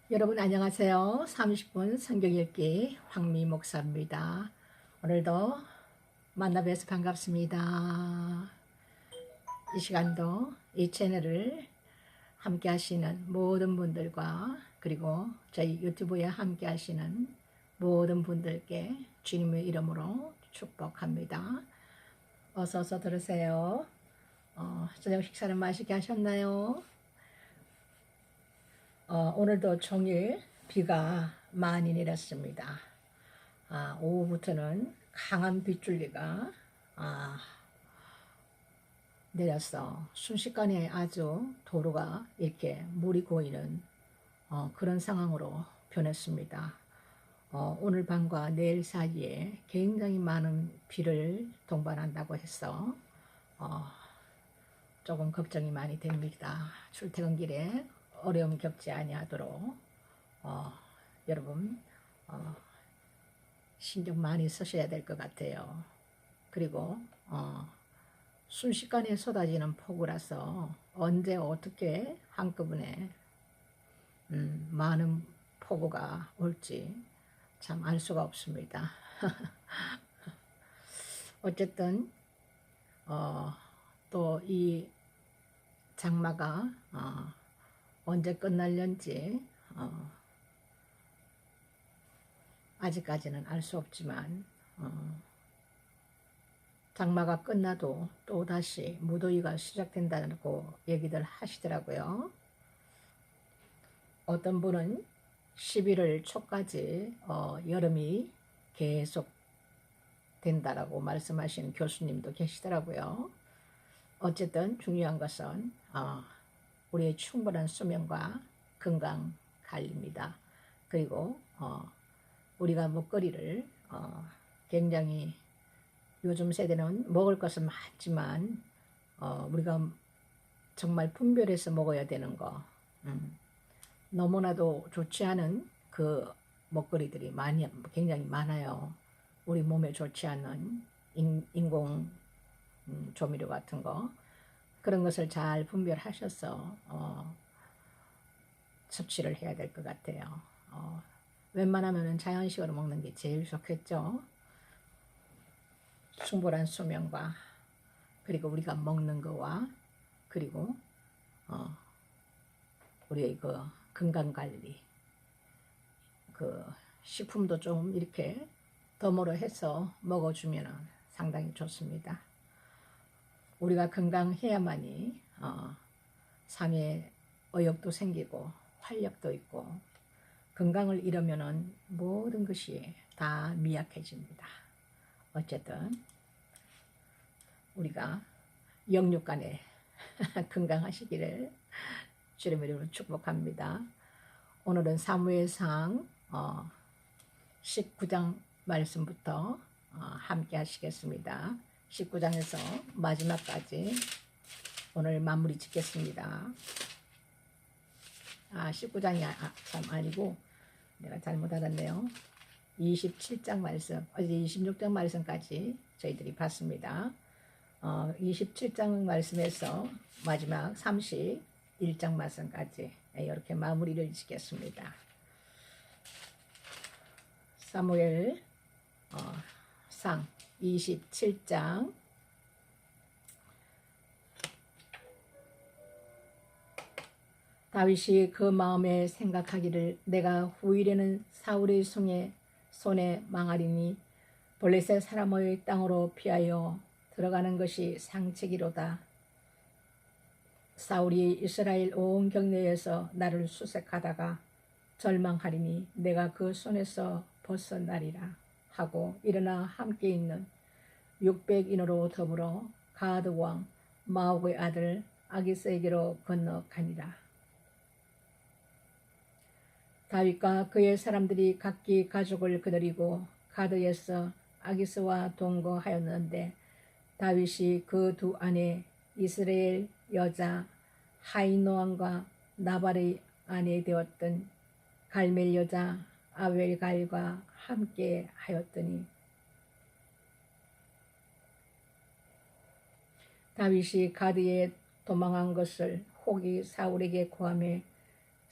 여러분 안녕하세요. 30분 성경 읽기 황미 목사입니다. 오늘도 만나 뵈서 반갑습니다. 이 시간도 이 채널을 함께 하시는 모든 분들과 그리고 저희 유튜브에 함께 하시는 모든 분들께 주님의 이름으로 축복합니다. 어서 들으세요. 저녁 식사는 맛있게 하셨나요? 오늘도 종일 비가 많이 내렸습니다. 오후부터는 강한 빗줄기가 내려서 순식간에 아주 도로가 이렇게 물이 고이는 그런 상황으로 변했습니다. 오늘 밤과 내일 사이에 굉장히 많은 비를 동반한다고 해서 조금 걱정이 많이 됩니다. 출퇴근길에 어려움 겪지 아니하도록 여러분 신경 많이 쓰셔야 될 것 같아요. 그리고 순식간에 쏟아지는 폭우라서 언제 어떻게 한꺼번에 많은 폭우가 올지 참 알 수가 없습니다. 어쨌든 또 이 장마가 언제 끝날는지 아직까지는 알 수 없지만 장마가 끝나도 또다시 무더위가 시작된다고 얘기들 하시더라고요. 어떤 분은 11월 초까지 여름이 계속 된다라고 말씀하시는 교수님도 계시더라고요. 어쨌든 중요한 것은 우리의 충분한 수면과 건강 관리입니다. 그리고 우리가 먹거리를 굉장히 요즘 세대는 먹을 것은 많지만 우리가 정말 분별해서 먹어야 되는 거 너무나도 좋지 않은 그 먹거리들이 굉장히 많아요. 우리 몸에 좋지 않은 인공 조미료 같은 거 그런 것을 잘 분별하셔서 섭취를 해야 될 것 같아요. 웬만하면 자연식으로 먹는 게 제일 좋겠죠. 충분한 수면과 그리고 우리가 먹는 거와 그리고 우리의 그 건강관리 그 식품도 좀 이렇게 덤으로 해서 먹어주면 상당히 좋습니다. 우리가 건강해야만이 삶에 의욕도 생기고 활력도 있고 건강을 잃으면 모든 것이 다 미약해집니다. 어쨌든 우리가 영육간에 건강하시기를 주님의 이름으로 축복합니다. 오늘은 사무엘상 19장 말씀부터 함께 하시겠습니다. 19장에서 마지막까지 오늘 마무리 짓겠습니다. 19장이 참 아니고 내가 잘못 알았네요. 27장 말씀, 어제 26장 말씀까지 저희들이 봤습니다. 27장 말씀에서 마지막 31장 말씀까지 이렇게 마무리를 짓겠습니다. 사무엘 상 27장 다윗이 그 마음에 생각하기를 내가 후일에는 사울의 손에 망하리니 블레셋 사람의 땅으로 피하여 들어가는 것이 상책이로다. 사울이 이스라엘 온 경내에서 나를 수색하다가 절망하리니 내가 그 손에서 벗어나리라 하고 일어나 함께 있는 600인으로 더불어 가드 왕 마옥의 아들 아기스에게로 건너가니라. 다윗과 그의 사람들이 각기 가족을 거느리고 가드에서 아기스와 동거하였는데 다윗이 그 두 아내 이스라엘 여자 하이노함과 나발의 아내 되었던 갈멜 여자 아벨갈과 함께 하였더니 다윗이 가드에 도망한 것을 혹이 사울에게 고하매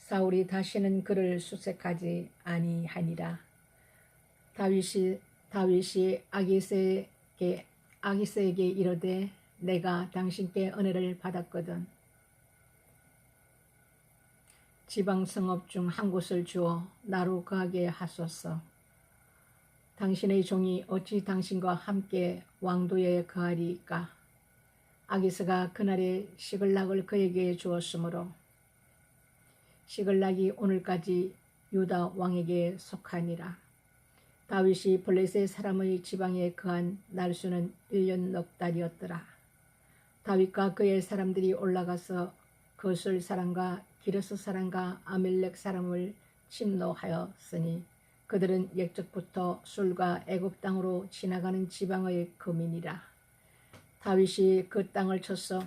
사울이 다시는 그를 수색하지 아니하니라. 다윗이 아기스에게 이르되 내가 당신께 은혜를 받았거든 지방 성읍 중 한 곳을 주어 나로 거하게 하소서. 당신의 종이 어찌 당신과 함께 왕도에 거하리까? 아기스가 그날에 시글락을 그에게 주었으므로 시글락이 오늘까지 유다 왕에게 속하니라. 다윗이 블레셋 사람의 지방에 거한 날수는 1년 넉 달이었더라. 다윗과 그의 사람들이 올라가서 거슬 사람과 기르스 사람과 아멜렉 사람을 침노하였으니 그들은 옛적부터 술과 애굽 땅으로 지나가는 지방의 거민이라. 다윗이 그 땅을 쳐서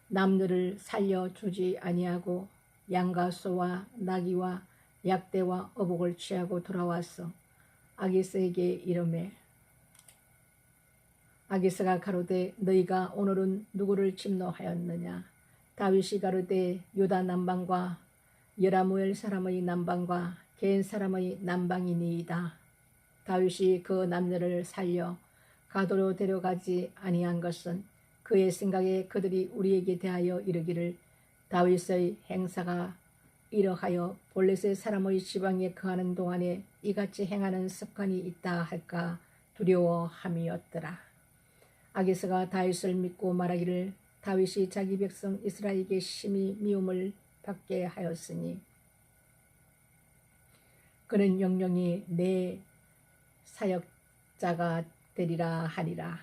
남들을 살려주지 아니하고 양과 소와 나귀와 약대와 어복을 취하고 돌아와서 아기스에게 이르매 아기스가 가로되 너희가 오늘은 누구를 침노하였느냐? 다윗이 가로되 유다 남방과 여라무엘 사람의 남방과 겐 사람의 남방이니이다. 다윗이 그 남녀를 살려 가도로 데려가지 아니한 것은 그의 생각에 그들이 우리에게 대하여 이르기를 다윗의 행사가 이러하여 블레셋 사람의 지방에 거하는 동안에 이같이 행하는 습관이 있다 할까 두려워함이었더라. 아기스가 다윗을 믿고 말하기를 다윗이 자기 백성 이스라엘에게 심히 미움을 받게 하였으니 그는 영영이 내 사역자가 되리라 하리라.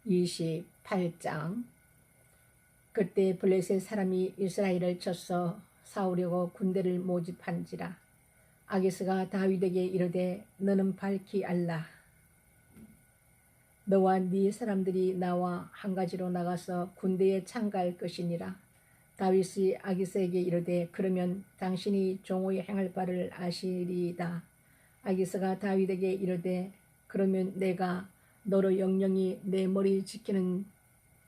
28장. 그때 블레셋 사람이 이스라엘을 쳐서 싸우려고 군대를 모집한지라. 아기스가 다윗에게 이르되 너는 밝히 알라. 너와 네 사람들이 나와 한 가지로 나가서 군대에 참가할 것이니라. 다윗이 아기스에게 이르되 그러면 당신이 종의 행할 바를 아시리이다. 아기스가 다윗에게 이르되 그러면 내가 너로 영영이 내 머리 지키는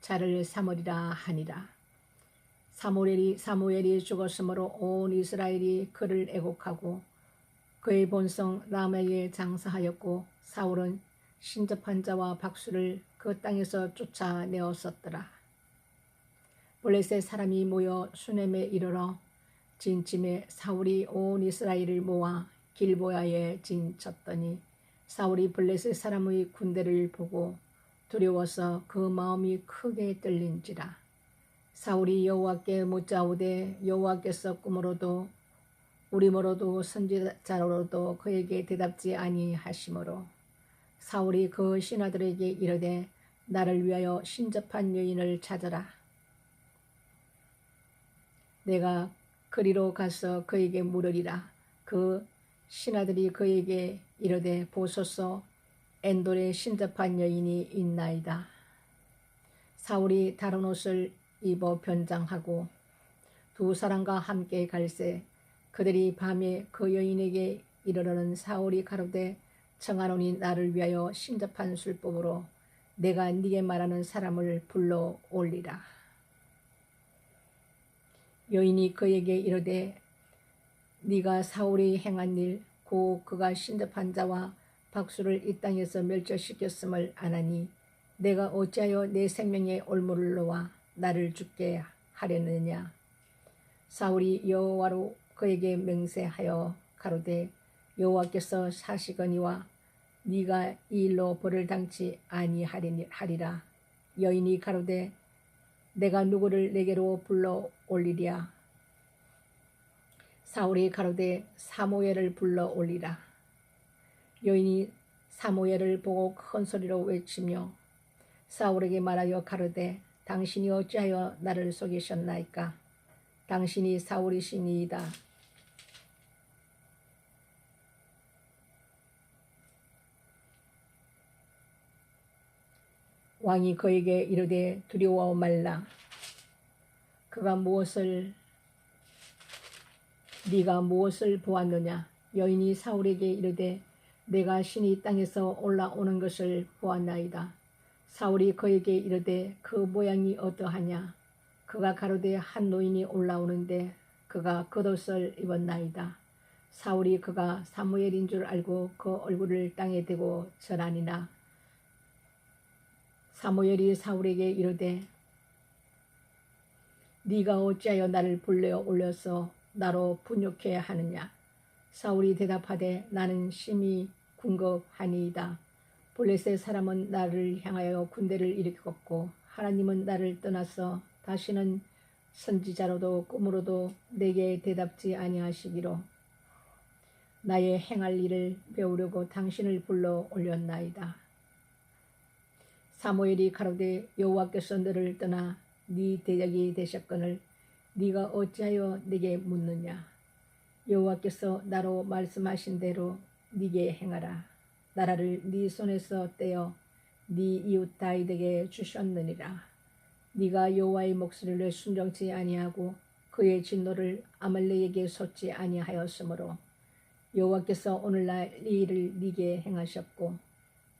자를 삼으리라 하니라. 사무엘이 죽었으므로 온 이스라엘이 그를 애곡하고 그의 본성 라마에 장사하였고 사울은 신접한 자와 박수를 그 땅에서 쫓아내었었더라. 블레셋 사람이 모여 수넴에 이르러 진침에 사울이 온 이스라엘을 모아 길보야에 진쳤더니 사울이 블레셋 사람의 군대를 보고 두려워서 그 마음이 크게 떨린지라. 사울이 여호와께 묻자오되 여호와께서 꿈으로도 우림으로도 선지자로도 그에게 대답지 아니하시므로 사울이 그 신하들에게 이르되 나를 위하여 신접한 여인을 찾아라. 내가 그리로 가서 그에게 물으리라. 그 신하들이 그에게 이르되 보소서 엔돌에 신접한 여인이 있나이다. 사울이 다른 옷을 입어 변장하고 두 사람과 함께 갈새 그들이 밤에 그 여인에게 이르러는 사울이 가로되 청하노니 나를 위하여 신접한 술법으로 내가 네게 말하는 사람을 불러 올리라. 여인이 그에게 이르되 네가 사울이 행한 일 곧 그가 신접한 자와 박수를 이 땅에서 멸절시켰음을 아나니 내가 어찌하여 내 생명의 올무를 놓아 나를 죽게 하려느냐. 사울이 여호와로 그에게 맹세하여 가로되 여호와께서 사시거니와 네가 이 일로 벌을 당치 아니하리라. 여인이 가로되 내가 누구를 내게로 불러 올리랴. 사울이 가로되 사무엘을 불러 올리라. 여인이 사무엘을 보고 큰 소리로 외치며 사울에게 말하여 가로되 당신이 어찌하여 나를 속이셨나이까. 당신이 사울이시니이다. 왕이 그에게 이르되 두려워 말라. 네가 무엇을 보았느냐. 여인이 사울에게 이르되 내가 신이 땅에서 올라오는 것을 보았나이다. 사울이 그에게 이르되 그 모양이 어떠하냐. 그가 가로되 한 노인이 올라오는데 그가 겉옷을 입었나이다. 사울이 그가 사무엘인 줄 알고 그 얼굴을 땅에 대고 절하니라. 사무엘이 사울에게 이르되 네가 어찌하여 나를 불러 올려서 나로 분욕해 하느냐. 사울이 대답하되 나는 심히 궁급하니이다. 블레셋 사람은 나를 향하여 군대를 일으켰고 하나님은 나를 떠나서 다시는 선지자로도 꿈으로도 내게 대답지 아니하시기로 나의 행할 일을 배우려고 당신을 불러 올렸나이다. 사무엘이 가로되 여호와께서 너를 떠나 네 대적이 되셨거늘 네가 어찌하여 내게 묻느냐. 여호와께서 나로 말씀하신 대로 네게 행하라. 나라를 네 손에서 떼어 네 이웃 다윗에게 주셨느니라. 네가 여호와의 목소리를 순종치 아니하고 그의 진노를 아말렉에게 쏟지 아니하였으므로 여호와께서 오늘날 이 일을 네게 행하셨고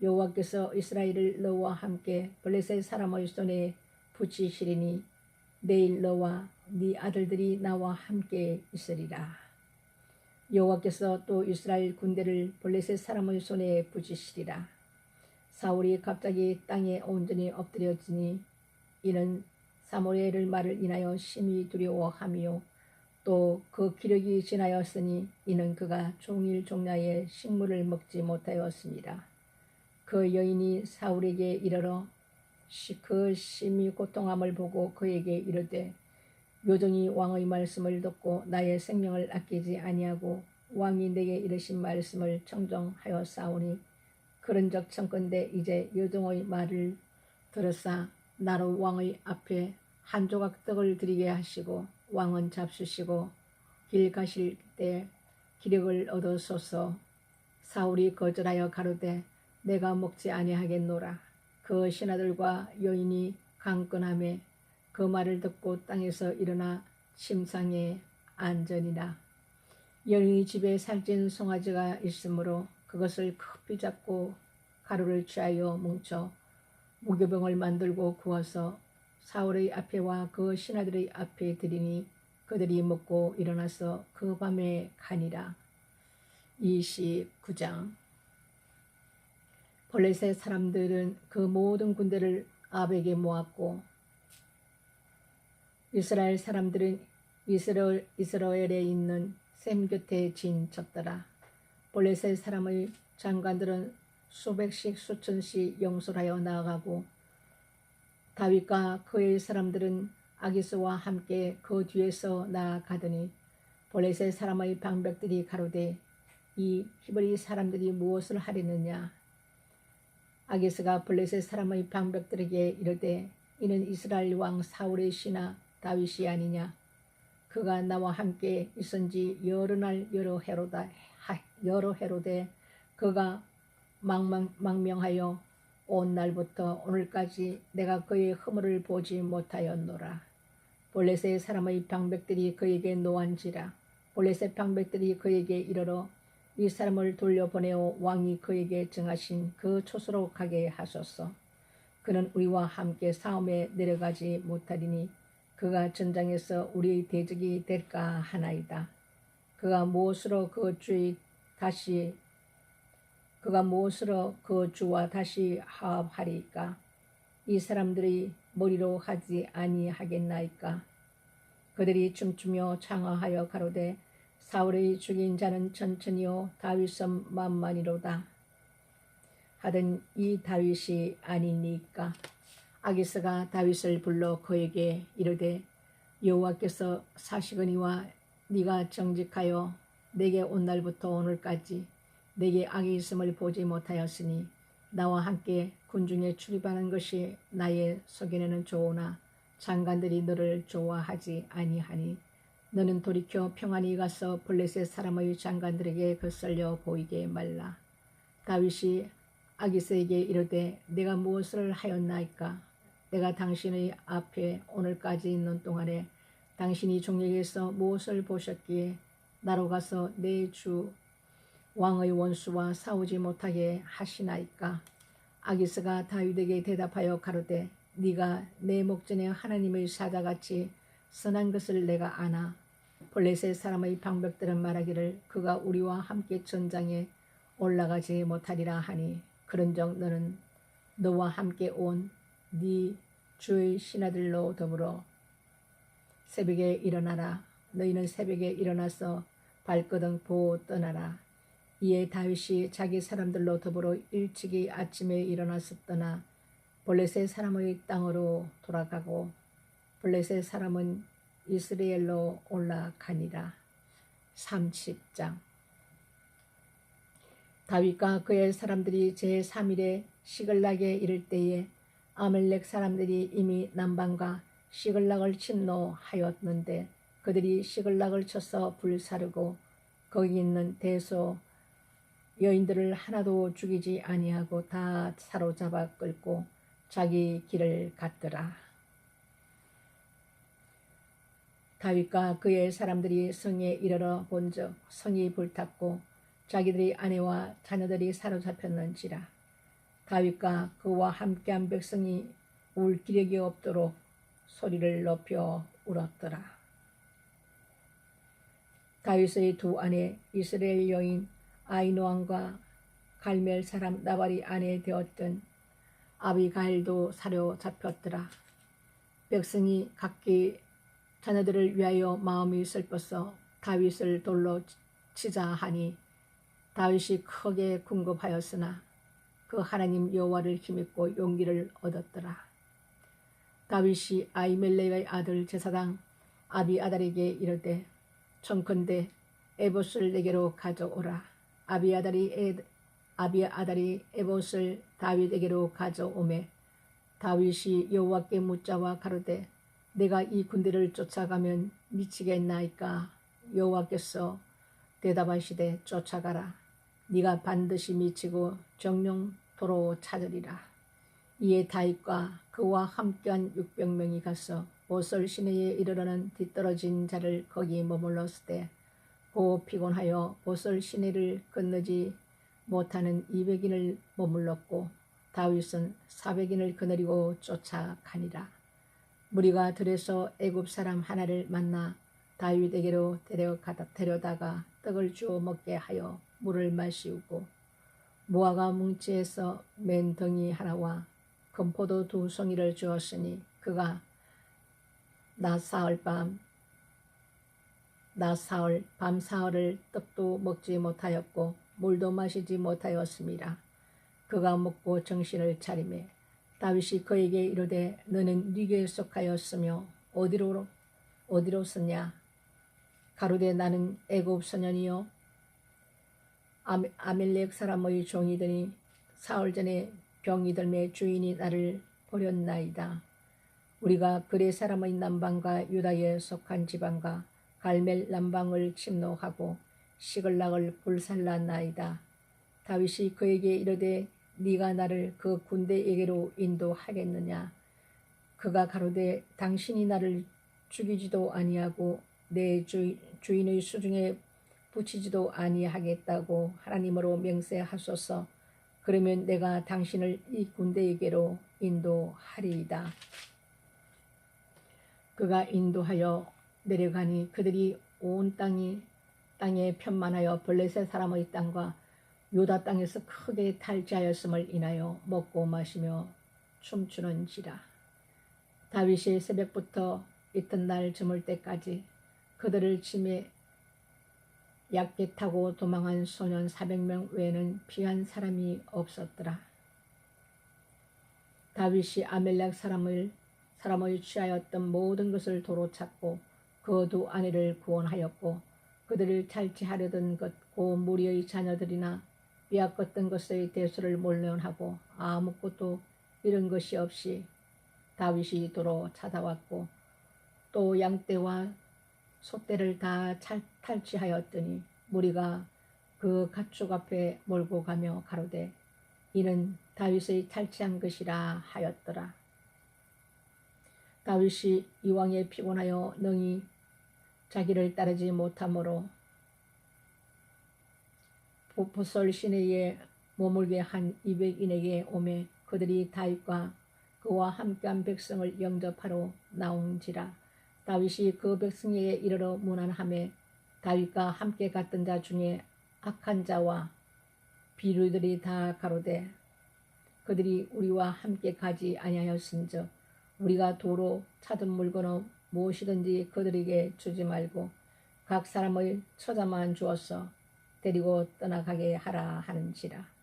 여호와께서 이스라엘을 너와 함께 블레셋 사람의 손에 붙이시리니 내일 너와 네 아들들이 나와 함께 있으리라. 여호와께서 또 이스라엘 군대를 블레셋 사람의 손에 붙이시리라. 사울이 갑자기 땅에 온전히 엎드려지니 이는 사무엘의 말을 인하여 심히 두려워하며 또 그 기력이 지나였으니 이는 그가 종일 종야에 식물을 먹지 못하였습니다. 그 여인이 사울에게 이르러 그 심히 고통함을 보고 그에게 이르되 요정이 왕의 말씀을 듣고 나의 생명을 아끼지 아니하고 왕이 내게 이르신 말씀을 청종하였사오니 그런적 청컨대 이제 요정의 말을 들으사 나로 왕의 앞에 한 조각 떡을 드리게 하시고 왕은 잡수시고 길 가실 때 기력을 얻으소서. 사울이 거절하여 가로되 내가 먹지 아니하겠노라. 그 신하들과 여인이 강건하매 그 말을 듣고 땅에서 일어나 침상에 앉으니라. 여인이 집에 살찐 송아지가 있으므로 그것을 급히 잡고 가루를 취하여 뭉쳐 무교병을 만들고 구워서 사울의 앞에와 그 신하들의 앞에 드리니 그들이 먹고 일어나서 그 밤에 가니라. 29장. 블레셋 사람들은 그 모든 군대를 아벡에 모았고 이스라엘 사람들은 이스라엘에 있는 셈 곁에 진쳤더라. 블레셋 사람의 장관들은 수백씩 수천씩 영솔하여 나아가고 다윗과 그의 사람들은 아기스와 함께 그 뒤에서 나아가더니 블레셋 사람의 방백들이 가로되 이 히브리 사람들이 무엇을 하려느냐. 아기스가 블레셋 사람의 방백들에게 이르되 이는 이스라엘 왕 사울의 신하 다윗이 아니냐. 그가 나와 함께 있은지 여러 날 여러 해로되 그가 망명하여 온 날부터 오늘까지 내가 그의 허물을 보지 못하였노라. 블레셋 사람의 방백들이 그에게 노한지라. 블레셋 방백들이 그에게 이르러 이 사람을 돌려보내어 왕이 그에게 정하신 그 초소로 가게 하소서. 그는 우리와 함께 싸움에 내려가지 못하리니 그가 전장에서 우리의 대적이 될까 하나이다. 그가 무엇으로 그 주와 다시 화합하리까. 이 사람들이 머리로 하지 아니하겠나이까. 그들이 춤추며 창화하여 가로되 사울의 죽인 자는 천천히요 다윗은 만만이로다 하던 이 다윗이 아니니까. 아기스가 다윗을 불러 그에게 이르되 여호와께서 사시거니와 네가 정직하여 내게 온 날부터 오늘까지 내게 악이 있음을 보지 못하였으니 나와 함께 군중에 출입하는 것이 나의 속에는 좋으나 장관들이 너를 좋아하지 아니하니 너는 돌이켜 평안히 가서 블레셋 사람의 장관들에게 거슬려 보이게 말라. 다윗이 아기스에게 이르되 내가 무엇을 하였나이까. 내가 당신의 앞에 오늘까지 있는 동안에 당신이 종에게서 무엇을 보셨기에 나로 가서 내 주 왕의 원수와 싸우지 못하게 하시나이까. 아기스가 다윗에게 대답하여 가로되 네가 내 목전에 하나님의 사자같이 선한 것을 내가 아나. 블레셋 사람의 방백들은 말하기를 그가 우리와 함께 전장에 올라가지 못하리라 하니 그런즉 너는 너와 함께 온 네 주의 신하들로 더불어 새벽에 일어나라. 너희는 새벽에 일어나서 발거등 보고 떠나라. 이에 다윗이 자기 사람들로 더불어 일찍이 아침에 일어나서 떠나 블레셋 사람의 땅으로 돌아가고 블레셋 사람은 이스라엘로 올라가니라. 30장. 다윗과 그의 사람들이 제3일에 시글락에 이를 때에 아말렉 사람들이 이미 남방과 시글락을 침노하였는데 그들이 시글락을 쳐서 불사르고 거기 있는 대소 여인들을 하나도 죽이지 아니하고 다 사로잡아 끌고 자기 길을 갔더라. 다윗과 그의 사람들이 성에 이르러 본즉 성이 불탔고 자기들의 아내와 자녀들이 사로잡혔는지라. 다윗과 그와 함께한 백성이 울 기력이 없도록 소리를 높여 울었더라. 다윗의 두 아내 이스라엘 여인 아히노암과 갈멜 사람 나발이 아내 되었던 아비가일도 사로잡혔더라. 백성이 각기 자녀들을 위하여 마음이 슬퍼서 다윗을 돌로 치자 하니 다윗이 크게 궁급하였으나 그 하나님 여호와를 힘입고 용기를 얻었더라. 다윗이 아히멜렉의 아들 제사장 아비아달에게 이르되 청컨대 에봇을 내게로 가져오라. 아비아달이 에봇을 다윗에게로 가져오매 다윗이 여호와께 묻자와 가로되 내가 이 군대를 쫓아가면 미치겠나이까. 여호와께서 대답하시되 쫓아가라. 네가 반드시 미치고 정령도로 찾으리라. 이에 다윗과 그와 함께한 600명이 가서 보솔 시내에 이르러는 뒤떨어진 자를 거기 머물렀을 때 고 피곤하여 보솔 시내를 건너지 못하는 200인을 머물렀고 다윗은 400인을 거느리고 쫓아가니라. 무리가 들에서 애굽 사람 하나를 만나 다윗에게로 데려다가 떡을 주어 먹게 하여 물을 마시우고 무화과 뭉치에서 맨 덩이 하나와 금포도 2송이를 주었으니 그가 낮 사흘 밤 사흘을 떡도 먹지 못하였고 물도 마시지 못하였습니다. 그가 먹고 정신을 차리매 다윗이 그에게 이르되 너는 네게 속하였으며 어디로 섰냐. 가로되 나는 애굽 소년이요 아멜렉 사람의 종이더니 사흘 전에 병이 들매 주인이 나를 버렸나이다. 우리가 그레 사람의 남방과 유다에 속한 지방과 갈멜 남방을 침노하고 시글락을 불살랐나이다. 다윗이 그에게 이르되 네가 나를 그 군대에게로 인도하겠느냐. 그가 가로되 당신이 나를 죽이지도 아니하고 내 주인의 수중에 붙이지도 아니하겠다고 하나님으로 맹세하소서. 그러면 내가 당신을 이 군대에게로 인도하리이다. 그가 인도하여 내려가니 그들이 온 땅에 편만하여 블레셋 사람의 땅과 유다 땅에서 크게 탈취하였음을 인하여 먹고 마시며 춤추는지라. 다윗이 새벽부터 이튿날 저물 때까지 그들을 치매 약게 타고 도망한 소년 400명 외에는 피한 사람이 없었더라. 다윗이 아멜렉 사람의 취하였던 모든 것을 도로 찾고 그 두 아내를 구원하였고 그들을 탈취하려던 그 무리의 자녀들이나 빼앗겼던 것의 대수를 몰려하고 아무것도 잃은 것이 없이 다윗이 도로 찾아왔고 또 양떼와 소떼를 다 탈취하였더니 무리가 그 가축 앞에 몰고 가며 가로되 이는 다윗의 탈취한 것이라 하였더라. 다윗이 이왕에 피곤하여 능히 자기를 따르지 못하므로 보솔 시내에 머물게 한 200인에게 오매 그들이 다윗과 그와 함께한 백성을 영접하러 나온지라. 다윗이 그 백성에게 이르러 문안하매 다윗과 함께 갔던 자 중에 악한 자와 비류들이 다 가로되 그들이 우리와 함께 가지 아니하였은즉 우리가 도로 찾은 물건은 무엇이든지 그들에게 주지 말고 각 사람의 처자만 주어서 데리고 떠나가게 하라 하는지라.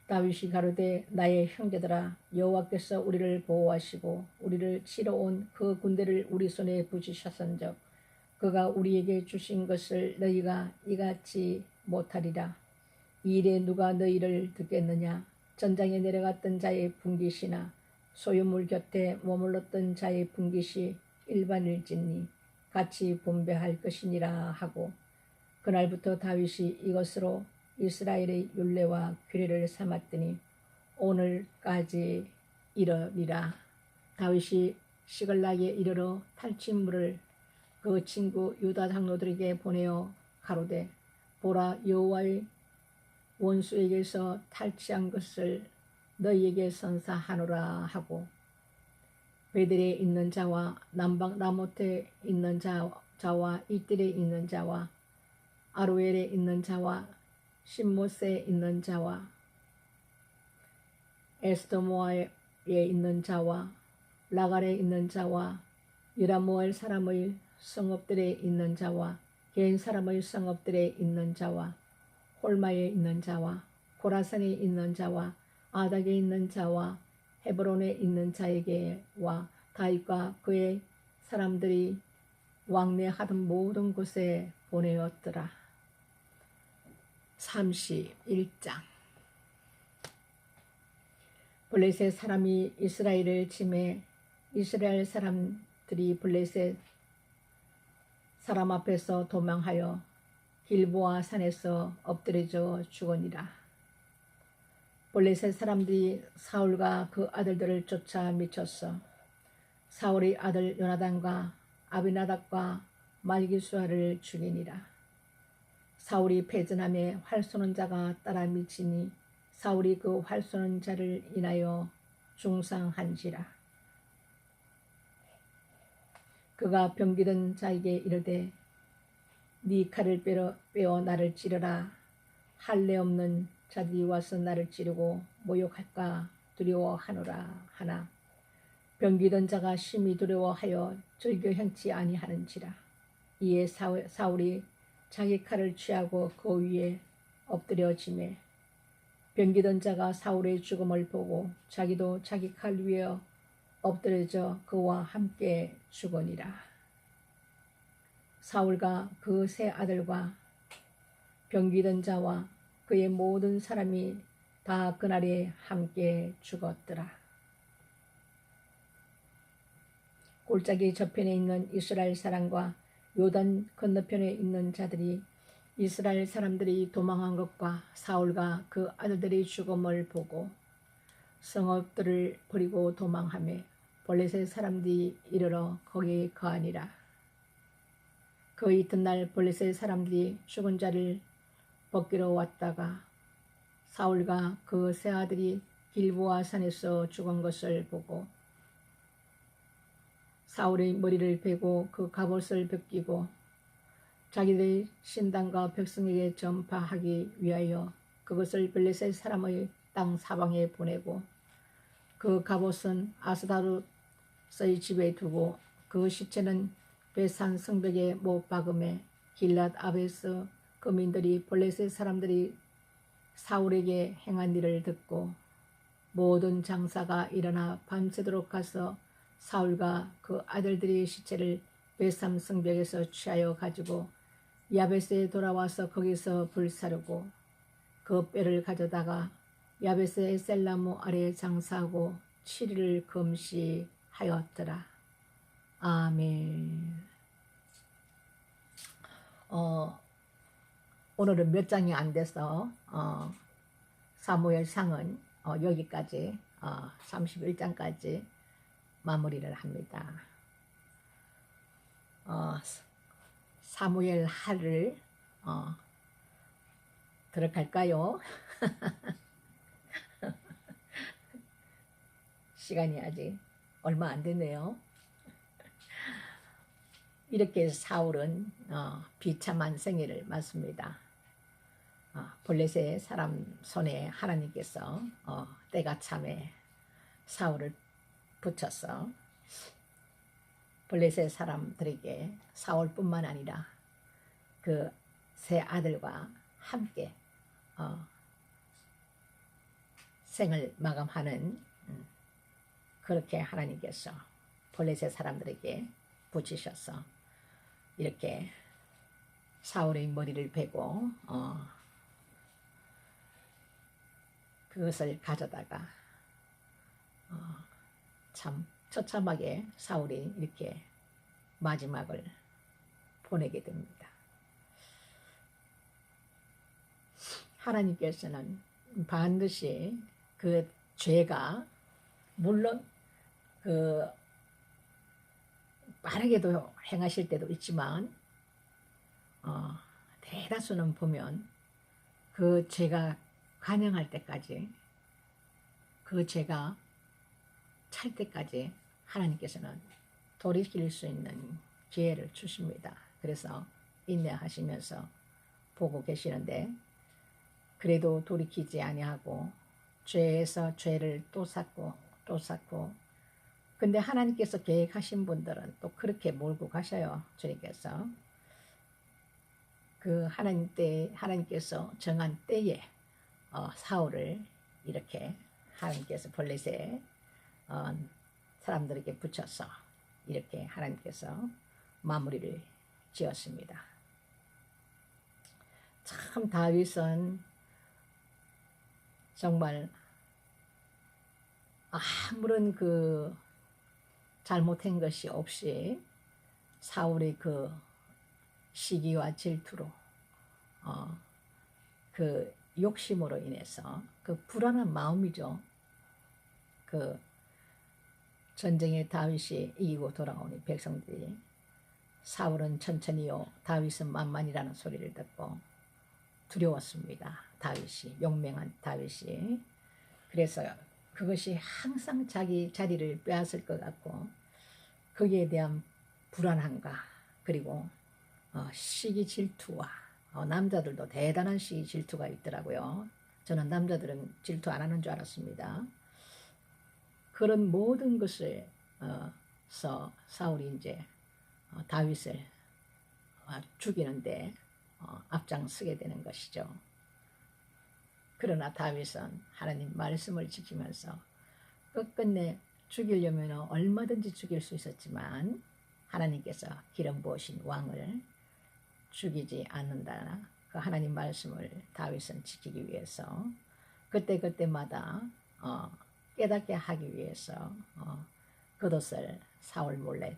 다윗이 가로되 나의 형제들아 여호와께서 우리를 보호하시고 우리를 치러 온 그 군대를 우리 손에 붙이셨은즉 그가 우리에게 주신 것을 너희가 이같이 못하리라. 이 일에 누가 너희를 듣겠느냐. 전장에 내려갔던 자의 분깃이나 소유물 곁에 머물렀던 자의 분깃이 일반일진니 같이 분배할 것이니라 하고 그날부터 다윗이 이것으로 이스라엘의 율례와 규례를 삼았더니 오늘까지 이르리라. 다윗이 시글락에 이르러 탈취물을 그 친구 유다 장로들에게 보내어 가로되 보라 여호와의 원수에게서 탈취한 것을 너희에게 선사하노라 하고 베델에 있는 자와 남방 라모트에 있는 자와 이뜰에 있는 자와 아로엘에 있는 자와 신모세에 있는 자와 에스더모아에 있는 자와 라갈에 있는 자와 유라모엘 사람의 성읍들에 있는 자와 개인 사람의 성읍들에 있는 자와 홀마에 있는 자와 고라산에 있는 자와 아닥에 있는 자와 헤브론에 있는 자에게와 다윗과 그의 사람들이 왕래하던 모든 곳에 보내었더라. 31장. 블레셋 사람이 이스라엘을 치매 이스라엘 사람들이 블레셋 사람 앞에서 도망하여 길보아 산에서 엎드려져 죽으니라. 블레셋 사람들이 사울과 그 아들들을 쫓아 미쳤어. 사울의 아들 요나단과 아비나답과 말기수아를 죽이니라. 사울이 패전함에 활 쏘는 자가 따라 미치니 사울이 그 활 쏘는 자를 인하여 중상한지라. 그가 병기던 자에게 이르되 네 칼을 빼어 나를 찌르라. 할례 없는 자들이 와서 나를 찌르고 모욕할까 두려워하노라 하나 병기던 자가 심히 두려워하여 즐겨 행치 아니하는지라. 이에 사울이 자기 칼을 취하고 그 위에 엎드려지매 병기던 자가 사울의 죽음을 보고 자기도 자기 칼 위에 엎드려져 그와 함께 죽으니라. 사울과 그 세 아들과 병기던 자와 그의 모든 사람이 다 그날에 함께 죽었더라. 골짜기 저편에 있는 이스라엘 사람과 요단 건너편에 있는 자들이 이스라엘 사람들이 도망한 것과 사울과 그 아들들의 죽음을 보고 성읍들을 버리고 도망하며 블레셋 사람들이 이르러 거기에 거하니라. 그 이튿날 블레셋 사람들이 죽은 자를 벗기러 왔다가 사울과 그 세 아들이 길보아 산에서 죽은 것을 보고 사울의 머리를 베고 그 갑옷을 벗기고 자기들의 신당과 백성에게 전파하기 위하여 그것을 블레셋 사람의 땅 사방에 보내고 그 갑옷은 아스다롯의 집에 두고 그 시체는 베산 성벽에 못 박음에 길랏 아베스 거민들이 블레셋 사람들이 사울에게 행한 일을 듣고 모든 장사가 일어나 밤새도록 가서 사울과 그 아들들의 시체를 베산 성벽에서 취하여 가지고 야베스에 돌아와서 거기서 불사르고 그 뼈를 가져다가 야베스의 셀나무 아래에 장사하고 7일을 금시하였더라. 아멘. 오늘은 몇 장이 안 돼서 사무엘상은 여기까지 31장까지 마무리를 합니다. 사무엘 하를 들어갈까요? 시간이 아직 얼마 안 됐네요. 이렇게 사울은 비참한 생애를 맞습니다. 블레셋 사람 손에 하나님께서 때가 참에 사울을 붙여서 블레셋 사람들에게 사울뿐만 아니라 그 세 아들과 함께 생을 마감하는 그렇게 하나님께서 블레셋 사람들에게 붙이셔서 이렇게 사울의 머리를 베고 그것을 가져다가 참 처참하게 사울이 이렇게 마지막을 보내게 됩니다. 하나님께서는 반드시 그 죄가 물론 그 빠르게도 행하실 때도 있지만 대다수는 보면 그 죄가 관영할 때까지 그 죄가 찰 때까지 하나님께서는 돌이킬 수 있는 기회를 주십니다. 그래서 인내하시면서 보고 계시는데 그래도 돌이키지 아니하고 죄에서 죄를 또 쌓고 또 쌓고 근데 하나님께서 계획하신 분들은 또 그렇게 몰고 가셔요. 주님께서 그 하나님께서 정한 때에 사울을 이렇게 하나님께서 블레셋 사람들에게 붙여서 이렇게 하나님께서 마무리를 지었습니다. 참 다윗은 정말 아무런 그 잘못한 것이 없이 사울의 그 시기와 질투로 그 욕심으로 인해서 그 불안한 마음이죠. 그 전쟁에 다윗이 이기고 돌아오니 백성들이 사울은 천천히요 다윗은 만만이라는 소리를 듣고 두려웠습니다. 다윗이 용맹한 다윗이 그래서 그것이 항상 자기 자리를 빼앗을 것 같고 거기에 대한 불안함과 그리고 시기 질투와 남자들도 대단한 시기 질투가 있더라고요. 저는 남자들은 질투 안 하는 줄 알았습니다. 그런 모든 것을 사울이 이제 다윗을 죽이는데 앞장서게 되는 것이죠. 그러나 다윗은 하나님 말씀을 지키면서 끝끝내 죽이려면 얼마든지 죽일 수 있었지만 하나님께서 기름 부으신 왕을 죽이지 않는다. 그 하나님 말씀을 다윗은 지키기 위해서 그때그때마다 깨닫게 하기 위해서 겉옷을 사울 몰래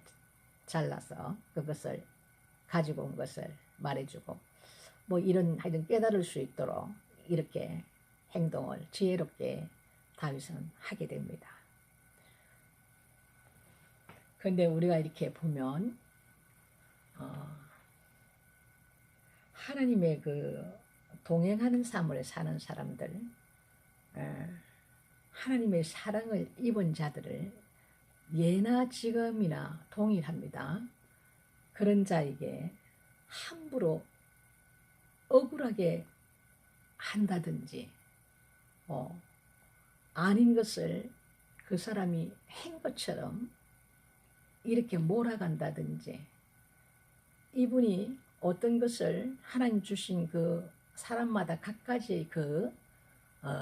잘라서 그것을 가지고 온 것을 말해주고 뭐 이런 하여튼 깨달을 수 있도록 이렇게 행동을 지혜롭게 다윗은 하게 됩니다. 그런데 우리가 이렇게 보면 하나님의 그 동행하는 삶을 사는 사람들 하나님의 사랑을 입은 자들을 예나 지금이나 동일합니다. 그런 자에게 함부로 억울하게 한다든지 아닌 것을 그 사람이 한 것처럼 이렇게 몰아간다든지 이분이 어떤 것을 하나님 주신 그 사람마다 각가지의 그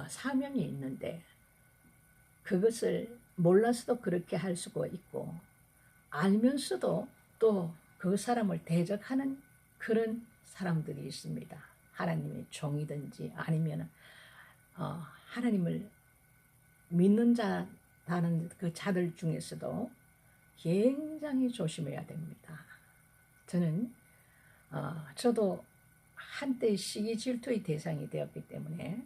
사명이 있는데 그것을 몰라서도 그렇게 할 수가 있고 알면서도 또 그 사람을 대적하는 그런 사람들이 있습니다. 하나님의 종이든지 아니면 하나님을 믿는 자라는 그 자들 중에서도 굉장히 조심해야 됩니다. 저도 한때 시기 질투의 대상이 되었기 때문에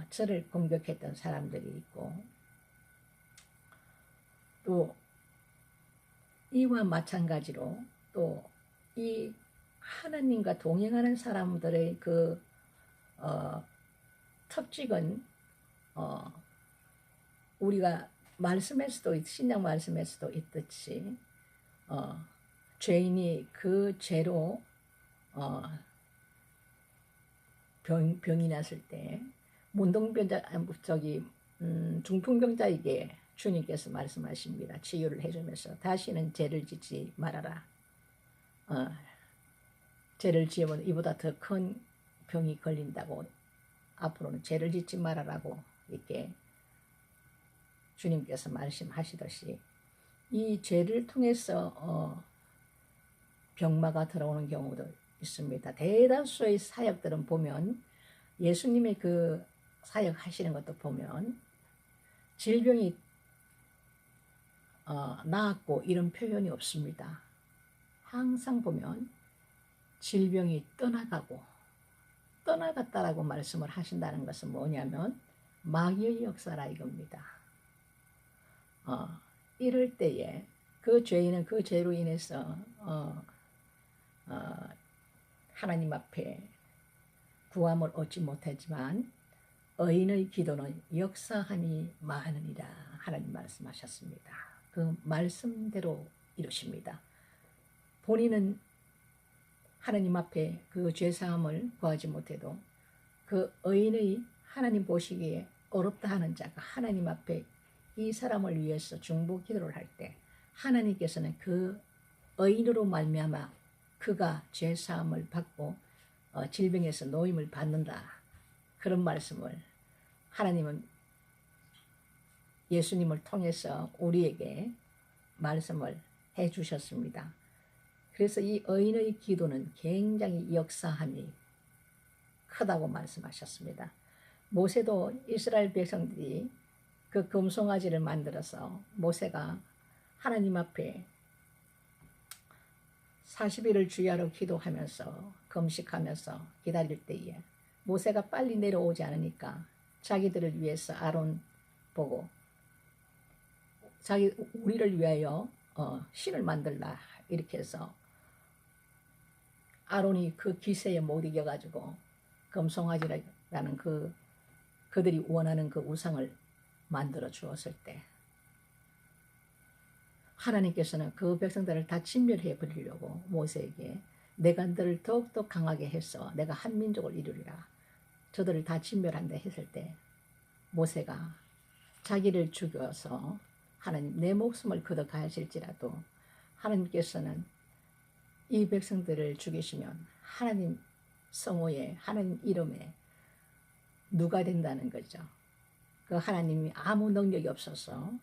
저를 공격했던 사람들이 있고 또 이와 마찬가지로 또 이 하나님과 동행하는 사람들의 그 특징은 우리가 말씀에서도 신약 말씀에서도 있듯이 죄인이 그 죄로 병이 났을 때 중풍병자에게 주님께서 말씀하십니다. 치유를 해주면서 다시는 죄를 짓지 말아라. 죄를 지으면 이보다 더 큰 병이 걸린다고, 앞으로는 죄를 짓지 말아라고 이렇게 주님께서 말씀하시듯이 이 죄를 통해서 병마가 들어오는 경우도 있습니다. 대다수의 사역들은 보면 예수님의 그 사역하시는 것도 보면 질병이 나았고 이런 표현이 없습니다. 항상 보면 질병이 떠나갔다라고 말씀을 하신다는 것은 뭐냐면 마귀의 역사라 이겁니다. 이럴 때에 그 죄인은 그 죄로 인해서 하나님 앞에 구함을 얻지 못했지만 의인의 기도는 역사함이 많으니라 하나님 말씀하셨습니다. 그 말씀대로 이루십니다. 본인은 하나님 앞에 그 죄사함을 구하지 못해도 그 의인의 하나님 보시기에 어렵다 하는 자가 하나님 앞에 이 사람을 위해서 중보 기도를 할 때 하나님께서는 그 의인으로 말미암아 그가 죄사함을 받고 질병에서 노임을 받는다. 그런 말씀을 하나님은 예수님을 통해서 우리에게 말씀을 해 주셨습니다. 그래서 이 의인의 기도는 굉장히 역사함이 크다고 말씀하셨습니다. 모세도 이스라엘 백성들이 그 금송아지를 만들어서 모세가 하나님 앞에 40일을 주야로 기도하면서 금식하면서 기다릴 때에 모세가 빨리 내려오지 않으니까 자기들을 위해서 아론 보고 우리를 위하여 신을 만들라 이렇게 해서 아론이 그 기세에 못 이겨가지고 금송아지라는 그들이 원하는 그 우상을 만들어 주었을 때 하나님께서는 그 백성들을 다 진멸해 버리려고 모세에게 내가 너를 더욱더 강하게 해서 내가 한 민족을 이루리라 저들을 다 진멸한다 했을 때 모세가 자기를 죽여서 하나님 내 목숨을 거둬가실지라도 하나님께서는 이 백성들을 죽이시면 하나님 성호에 하나님 이름에 누가 된다는 거죠. 그 하나님이 아무 능력이 없어서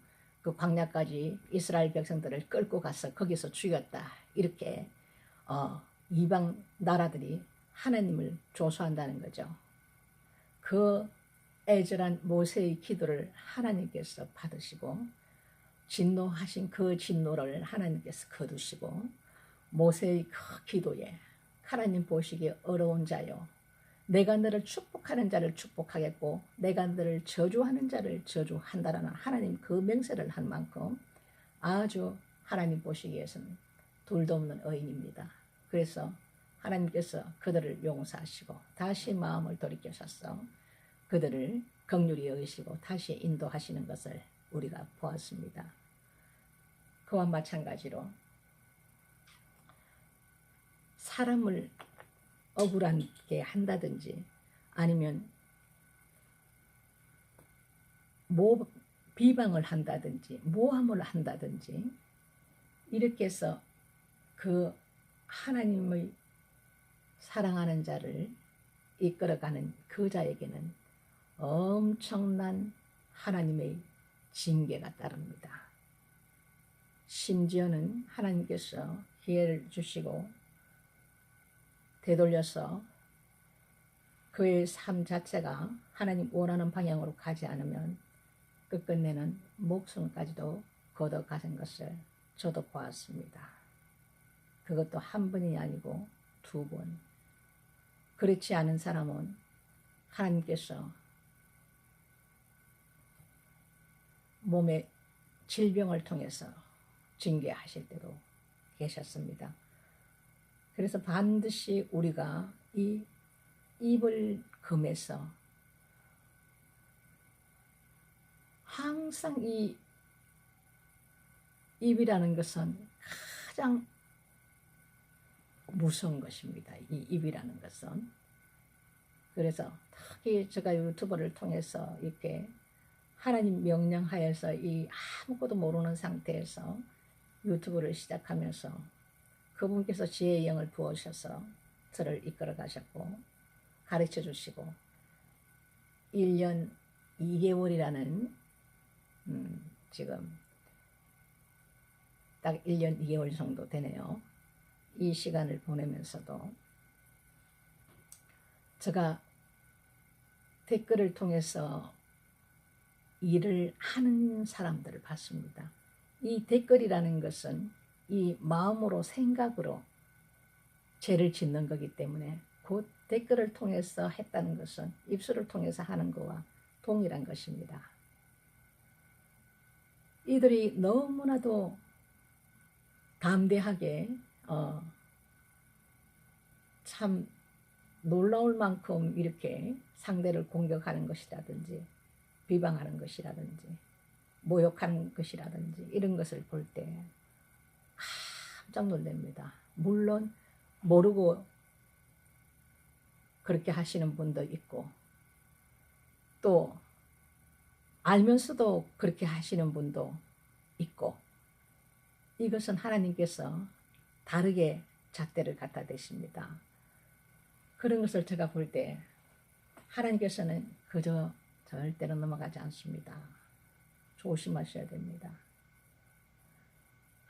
그 광야까지 이스라엘 백성들을 끌고 가서 거기서 죽였다. 이렇게 이방 나라들이 하나님을 조소한다는 거죠. 그 애절한 모세의 기도를 하나님께서 받으시고 진노하신 그 진노를 하나님께서 거두시고 모세의 그 기도에 하나님 보시기에 어려운 자요 내가 너를 축복하는 자를 축복하겠고 내가 너를 저주하는 자를 저주한다라는 하나님 그 맹세를 한 만큼 아주 하나님 보시기에서는 둘도 없는 의인입니다. 그래서 하나님께서 그들을 용서하시고 다시 마음을 돌이키셔서 그들을 긍휼히 여기시고 다시 인도하시는 것을 우리가 보았습니다. 그와 마찬가지로 사람을 억울하게 한다든지 아니면 비방을 한다든지 모함을 한다든지 이렇게 해서 그 하나님의 사랑하는 자를 이끌어가는 그 자에게는 엄청난 하나님의 징계가 따릅니다. 심지어는 하나님께서 기회를 주시고 되돌려서 그의 삶 자체가 하나님 원하는 방향으로 가지 않으면 끝끝내는 목숨까지도 걷어가는 것을 저도 보았습니다. 그것도 한 번이 아니고 두 번. 그렇지 않은 사람은 하나님께서 몸의 질병을 통해서 징계하실 때도 계셨습니다. 그래서 반드시 우리가 이 입을 금해서 항상 이 입이라는 것은 가장 무서운 것입니다. 이 입이라는 것은. 그래서 특히 제가 유튜브를 통해서 이렇게 하나님 명령하여서 이 아무것도 모르는 상태에서 유튜브를 시작하면서 그분께서 지혜의 영을 부으셔서 저를 이끌어 가셨고 가르쳐 주시고 1년 2개월이라는 지금 딱 1년 2개월 정도 되네요. 이 시간을 보내면서도 제가 댓글을 통해서 일을 하는 사람들을 봤습니다. 이 댓글이라는 것은 이 마음으로 생각으로 죄를 짓는 거기 때문에 그 댓글을 통해서 했다는 것은 입술을 통해서 하는 것과 동일한 것입니다. 이들이 너무나도 담대하게 참 놀라울 만큼 이렇게 상대를 공격하는 것이라든지 비방하는 것이라든지 모욕하는 것이라든지 이런 것을 볼 때 깜짝 놀랍니다. 물론 모르고 그렇게 하시는 분도 있고 또 알면서도 그렇게 하시는 분도 있고 이것은 하나님께서 다르게 잣대를 갖다 대십니다. 그런 것을 제가 볼 때 하나님께서는 그저 절대로 넘어가지 않습니다. 조심하셔야 됩니다.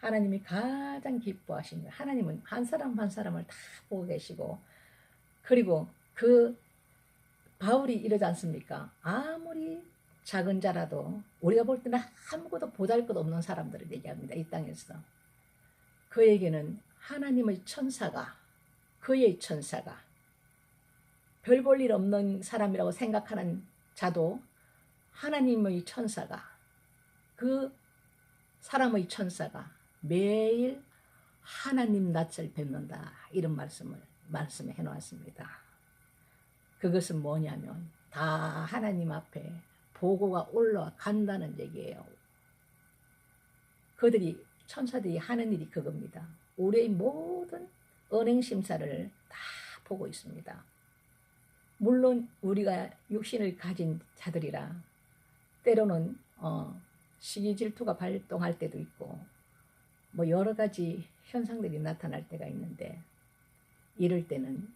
하나님이 가장 기뻐하시는 거예요. 하나님은 한 사람 한 사람을 다 보고 계시고 그리고 그 바울이 이러지 않습니까? 아무리 작은 자라도 우리가 볼 때는 아무것도 보잘것없는 사람들을 얘기합니다. 이 땅에서. 그에게는 하나님의 천사가 그의 천사가 별 볼 일 없는 사람이라고 생각하는 자도 하나님의 천사가 그 사람의 천사가 매일 하나님 낯을 뵙는다 이런 말씀해 놓았습니다. 그것은 뭐냐면 다 하나님 앞에 보고가 올라간다는 얘기예요. 그들이 천사들이 하는 일이 그겁니다. 우리의 모든 언행 심사를 다 보고 있습니다. 물론 우리가 육신을 가진 자들이라 때로는 시기 질투가 발동할 때도 있고 뭐 여러 가지 현상들이 나타날 때가 있는데 이럴 때는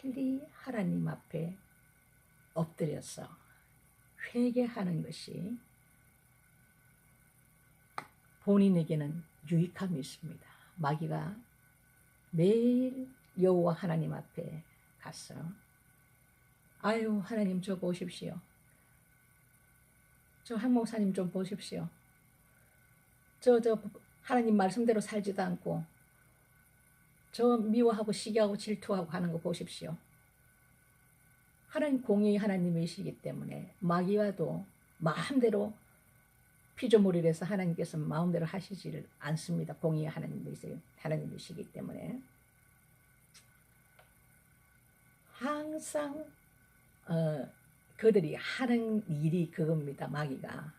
빨리 하나님 앞에 엎드려서 회개하는 것이 본인에게는 유익함이 있습니다. 마귀가 매일 여호와 하나님 앞에 가서 아유 하나님 저 보십시오. 저 한 목사님 좀 보십시오. 저 하나님 말씀대로 살지도 않고 저 미워하고 시기하고 질투하고 하는 거 보십시오. 하나님 공의의 하나님이시기 때문에 마귀와도 마음대로 피조물이라서 하나님께서 마음대로 하시지를 않습니다. 공의의 하나님이시기 때문에 항상 그들이 하는 일이 그겁니다. 마귀가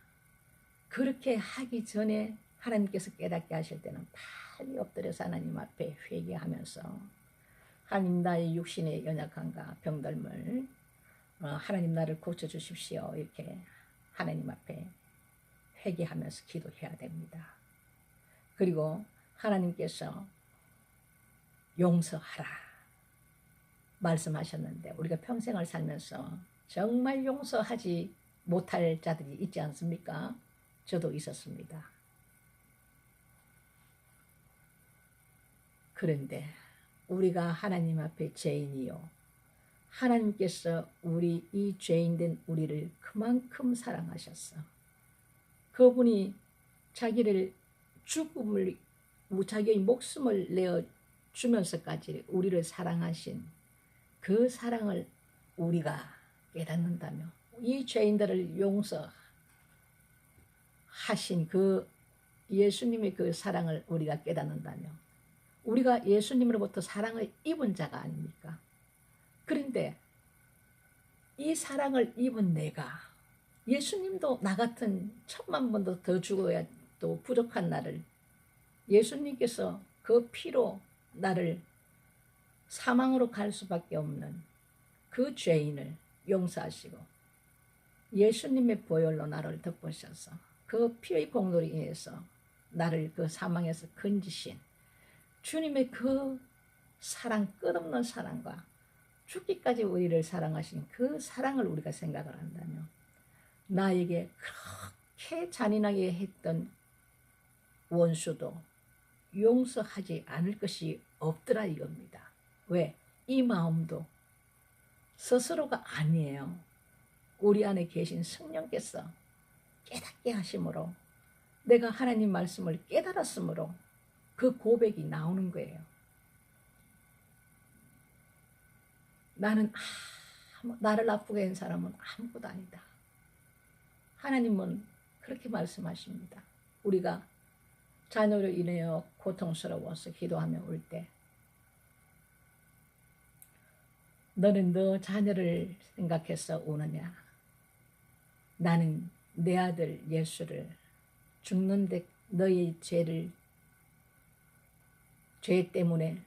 그렇게 하기 전에 하나님께서 깨닫게 하실 때는 빨리 엎드려서 하나님 앞에 회개하면서 하나님 나의 육신의 연약함과 병들음을 하나님 나를 고쳐주십시오 이렇게 하나님 앞에 회개하면서 기도해야 됩니다. 그리고 하나님께서 용서하라 말씀하셨는데 우리가 평생을 살면서 정말 용서하지 못할 자들이 있지 않습니까? 저도 있었습니다. 그런데 우리가 하나님 앞에 죄인이요 하나님께서 우리 이 죄인된 우리를 그만큼 사랑하셨어. 그분이 자기의 목숨을 내어 주면서까지 우리를 사랑하신 그 사랑을 우리가 깨닫는다며 이 죄인들을 용서하신 그 예수님의 그 사랑을 우리가 깨닫는다며 우리가 예수님으로부터 사랑을 입은 자가 아닙니까? 그런데 이 사랑을 입은 내가 예수님도 나 같은 1000만 번도 더 죽어야 또 부족한 나를 예수님께서 그 피로 나를 사망으로 갈 수밖에 없는 그 죄인을 용서하시고 예수님의 보혈로 나를 덮으셔서 그 피의 공로로 인해서 나를 그 사망에서 건지신 주님의 그 사랑, 끝없는 사랑과 죽기까지 우리를 사랑하신 그 사랑을 우리가 생각을 한다면 나에게 그렇게 잔인하게 했던 원수도 용서하지 않을 것이 없더라 이겁니다. 왜? 이 마음도 스스로가 아니에요. 우리 안에 계신 성령께서 깨닫게 하심으로 내가 하나님 말씀을 깨달았으므로 그 고백이 나오는 거예요. 나를 아프게 한 사람은 아무것도 아니다. 하나님은 그렇게 말씀하십니다. 우리가 자녀로 인하여 고통스러워서 기도하며 올 때 너는 너 자녀를 생각해서 우느냐? 나는 내 아들 예수를 죽는데 너희 죄 때문에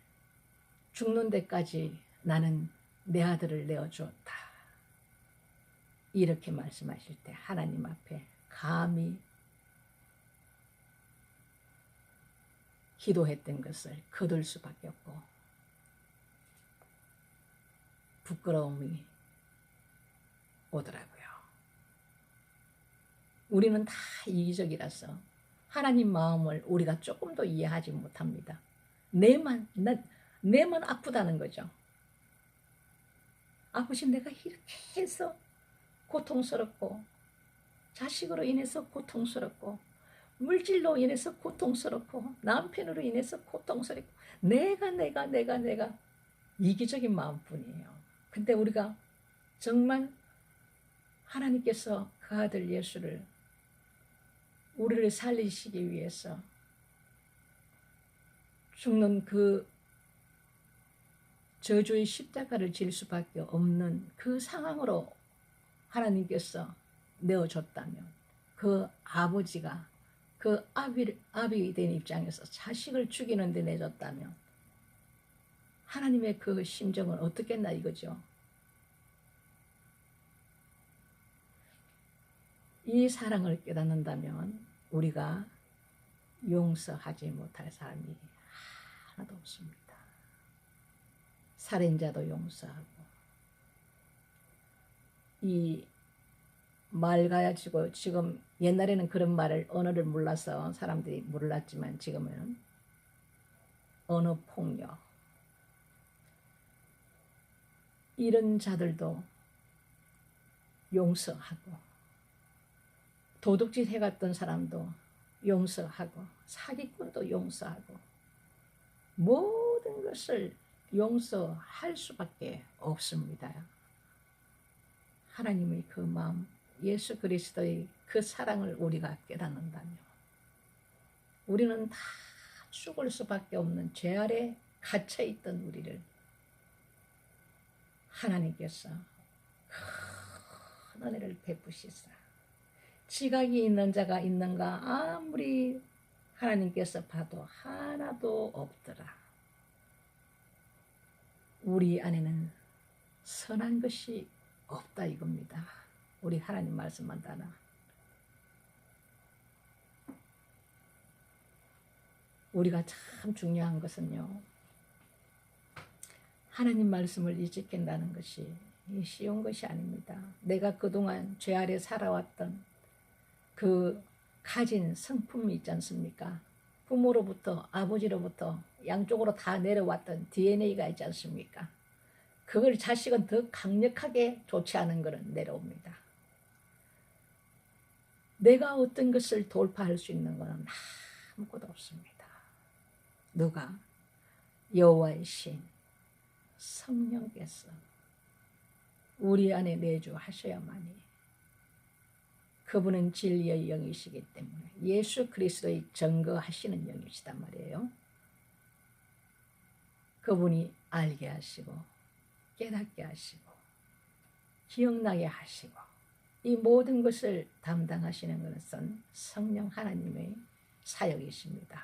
죽는 데까지 나는 내 아들을 내어주었다. 이렇게 말씀하실 때 하나님 앞에 감히 기도했던 것을 거둘 수밖에 없고 부끄러움이 오더라고요. 우리는 다 이기적이라서 하나님 마음을 우리가 조금도 이해하지 못합니다. 내만 아프다는 거죠. 아버지 내가 이렇게 해서 고통스럽고 자식으로 인해서 고통스럽고 물질로 인해서 고통스럽고 남편으로 인해서 고통스럽고 내가 이기적인 마음뿐이에요. 근데 우리가 정말 하나님께서 그 아들 예수를 우리를 살리시기 위해서 죽는 그 저주의 십자가를 질 수밖에 없는 그 상황으로 하나님께서 내어줬다면 그 아버지가 그 아비 된 입장에서 자식을 죽이는 데 내줬다면 하나님의 그 심정은 어떻겠나 이거죠. 이 사랑을 깨닫는다면 우리가 용서하지 못할 사람이 하나도 없습니다. 살인자도 용서하고 이 말 가지고 지금 옛날에는 그런 말을 언어를 몰라서 사람들이 몰랐지만 지금은 언어 폭력 이런 자들도 용서하고 도둑질 해갔던 사람도 용서하고 사기꾼도 용서하고 모든 것을 용서할 수밖에 없습니다. 하나님의 그 마음 예수 그리스도의 그 사랑을 우리가 깨닫는다면 우리는 다 죽을 수밖에 없는 죄 아래 갇혀있던 우리를 하나님께서 큰 은혜를 베푸시사 지각이 있는 자가 있는가 아무리 하나님께서 봐도 하나도 없더라. 우리 안에는 선한 것이 없다 이겁니다. 우리 하나님 말씀만 따라 우리가 참 중요한 것은요. 하나님 말씀을 지킨다는 것이 쉬운 것이 아닙니다. 내가 그동안 죄 아래 살아왔던 그 가진 성품이 있지 않습니까? 부모로부터 아버지로부터 양쪽으로 다 내려왔던 DNA가 있지 않습니까? 그걸 자식은 더 강력하게 좋지 않은 것은 내려옵니다. 내가 어떤 것을 돌파할 수 있는 것은 아무것도 없습니다. 누가? 여호와의 신 성령께서 우리 안에 내주하셔야만이 그분은 진리의 영이시기 때문에 예수 그리스도의 증거하시는 영이시단 말이에요. 그분이 알게 하시고 깨닫게 하시고 기억나게 하시고 이 모든 것을 담당하시는 것은 성령 하나님의 사역이십니다.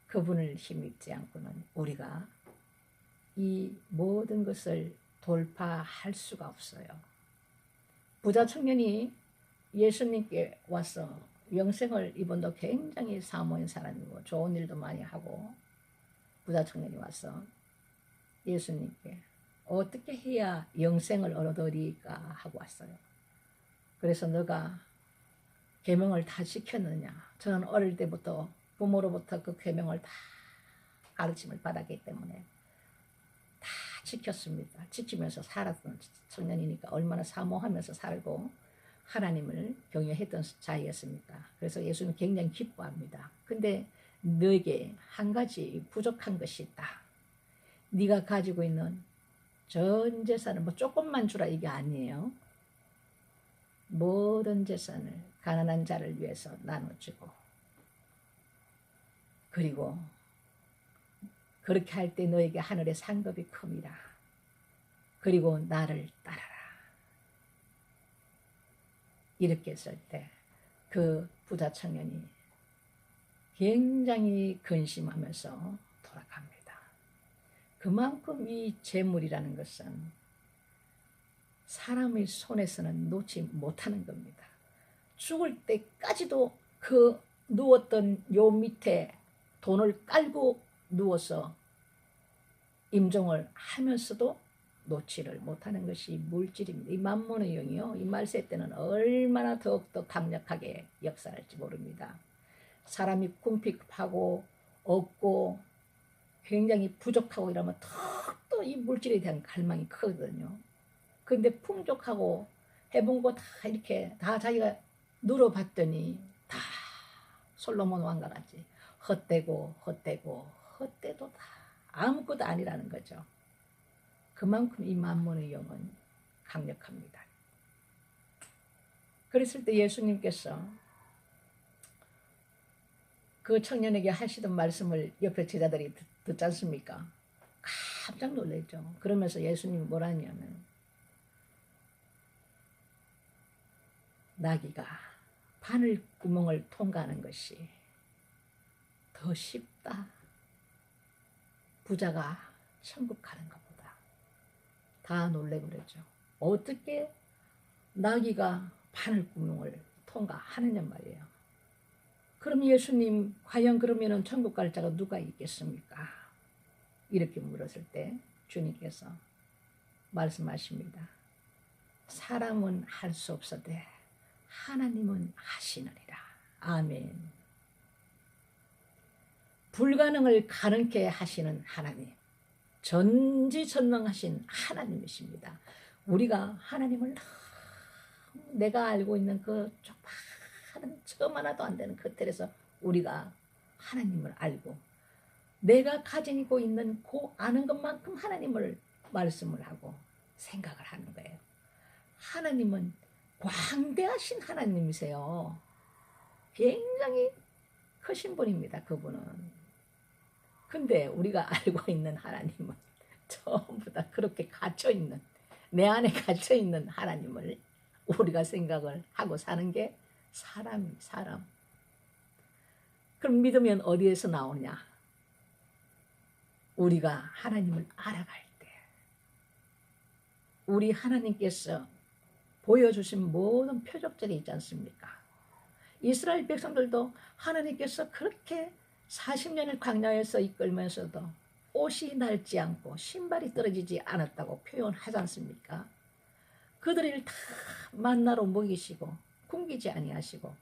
그분을 힘입지 않고는 우리가 이 모든 것을 돌파할 수가 없어요. 부자 청년이 예수님께 와서 영생을 이분도 굉장히 사모인 사람이고 좋은 일도 많이 하고 부자 청년이 와서 예수님께 어떻게 해야 영생을 얻으리까 하고 왔어요. 그래서 너가 계명을 다 지켰느냐? 저는 어릴 때부터 부모로부터 그 계명을 다 가르침을 받았기 때문에 다 지켰습니다. 지키면서 살았던 청년이니까 얼마나 사모하면서 살고 하나님을 경외했던 자이었습니까? 그래서 예수는 굉장히 기뻐합니다. 근데 너에게 한 가지 부족한 것이 있다. 네가 가지고 있는 전 재산을 뭐 조금만 주라 이게 아니에요. 모든 재산을 가난한 자를 위해서 나눠주고 그리고 그렇게 할 때 너에게 하늘의 상급이 큼이라. 그리고 나를 따라라. 이렇게 했을 때 그 부자 청년이 굉장히 근심하면서 돌아갑니다. 그만큼 이 재물이라는 것은 사람의 손에서는 놓지 못하는 겁니다. 죽을 때까지도 그 누웠던 요 밑에 돈을 깔고 누워서 임종을 하면서도 놓지를 못하는 것이 물질입니다. 이 만몬의 영이요. 이 말세 때는 얼마나 더욱더 강력하게 역사할지 모릅니다. 사람이 궁핍하고 없고 굉장히 부족하고 이러면 더욱더 이 물질에 대한 갈망이 크거든요. 근데 풍족하고 해본 거 다 이렇게 다 자기가 누려봤더니 다 솔로몬 왕과 같이 헛되고 헛되도 다 아무것도 아니라는 거죠. 그만큼 이 만몬의 영은 강력합니다. 그랬을 때 예수님께서 그 청년에게 하시던 말씀을 옆에 제자들이 듣지 않습니까? 깜짝 놀랐죠. 그러면서 예수님이 뭐라 하냐면 나귀가 바늘 구멍을 통과하는 것이 더 쉽다. 부자가 천국 가는 것보다. 다 놀래버렸죠. 어떻게 나귀가 바늘 구멍을 통과하느냐 말이에요. 그럼 예수님 과연 그러면은 천국 갈 자가 누가 있겠습니까? 이렇게 물었을 때 주님께서 말씀하십니다. 사람은 할 수 없어되 하나님은 하시느니라. 아멘. 불가능을 가능케 하시는 하나님. 전지전능하신 하나님이십니다. 우리가 하나님을 내가 알고 있는 그 좁은 점 하나도 안 되는 그 틀에서 우리가 하나님을 알고 내가 가지고 있는 그 아는 것만큼 하나님을 말씀을 하고 생각을 하는 거예요. 하나님은 광대하신 하나님이세요. 굉장히 크신 분입니다. 그분은. 근데 우리가 알고 있는 하나님은 전부 다 그렇게 갇혀있는 내 안에 갇혀있는 하나님을 우리가 생각을 하고 사는 게 사람. 그럼 믿으면 어디에서 나오냐? 우리가 하나님을 알아갈 때 우리 하나님께서 보여주신 모든 표적들이 있지 않습니까? 이스라엘 백성들도 하나님께서 그렇게 40년을 광야에서 이끌면서도 옷이 닳지 않고 신발이 떨어지지 않았다고 표현하지 않습니까? 그들을 다 만나로 먹이시고 굶기지 아니하시고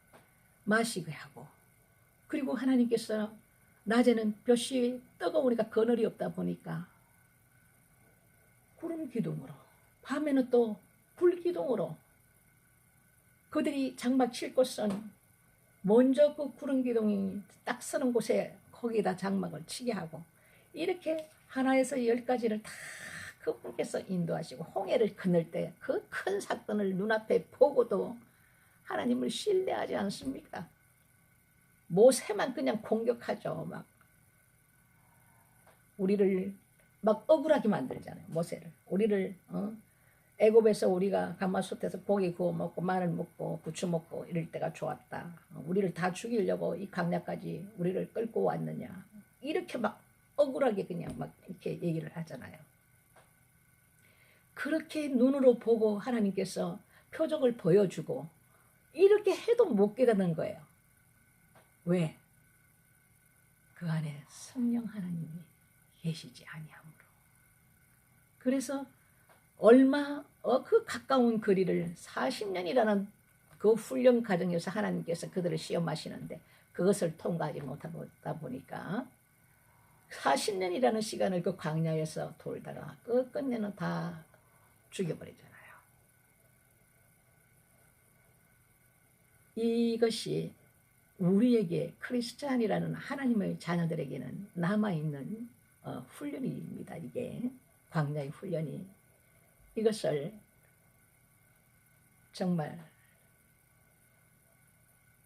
마시게 하고 그리고 하나님께서 낮에는 볕이 뜨거우니까 그늘이 없다 보니까 구름 기둥으로 밤에는 또 불 기둥으로 그들이 장막 칠 곳은 먼저 그 구름 기둥이 딱 서는 곳에 거기다 장막을 치게 하고 이렇게 하나에서 10가지를 다 그분께서 인도하시고 홍해를 건널 때 그 큰 사건을 눈앞에 보고도 하나님을 신뢰하지 않습니까? 모세만 그냥 공격하죠. 막 우리를 막 억울하게 만들잖아요. 모세를 우리를 애굽에서 우리가 가마솥에서 고기 구워 먹고 마늘 먹고 부추 먹고 이럴 때가 좋았다. 우리를 다 죽이려고 이 광야까지 우리를 끌고 왔느냐. 이렇게 막 억울하게 그냥 막 이렇게 얘기를 하잖아요. 그렇게 눈으로 보고 하나님께서 표적을 보여주고 이렇게 해도 못 깨닫는 거예요. 왜? 그 안에 성령 하나님이 계시지 아니하므로. 그래서 얼마 그 가까운 거리를 40년이라는 그 훈련 과정에서 하나님께서 그들을 시험하시는데 그것을 통과하지 못하다 보니까 40년이라는 시간을 그 광야에서 돌다가 끝내는 다 죽여버리잖아요. 이것이 우리에게 크리스찬이라는 하나님의 자녀들에게는 남아있는 훈련입니다. 이게 광야의 훈련이. 이것을 정말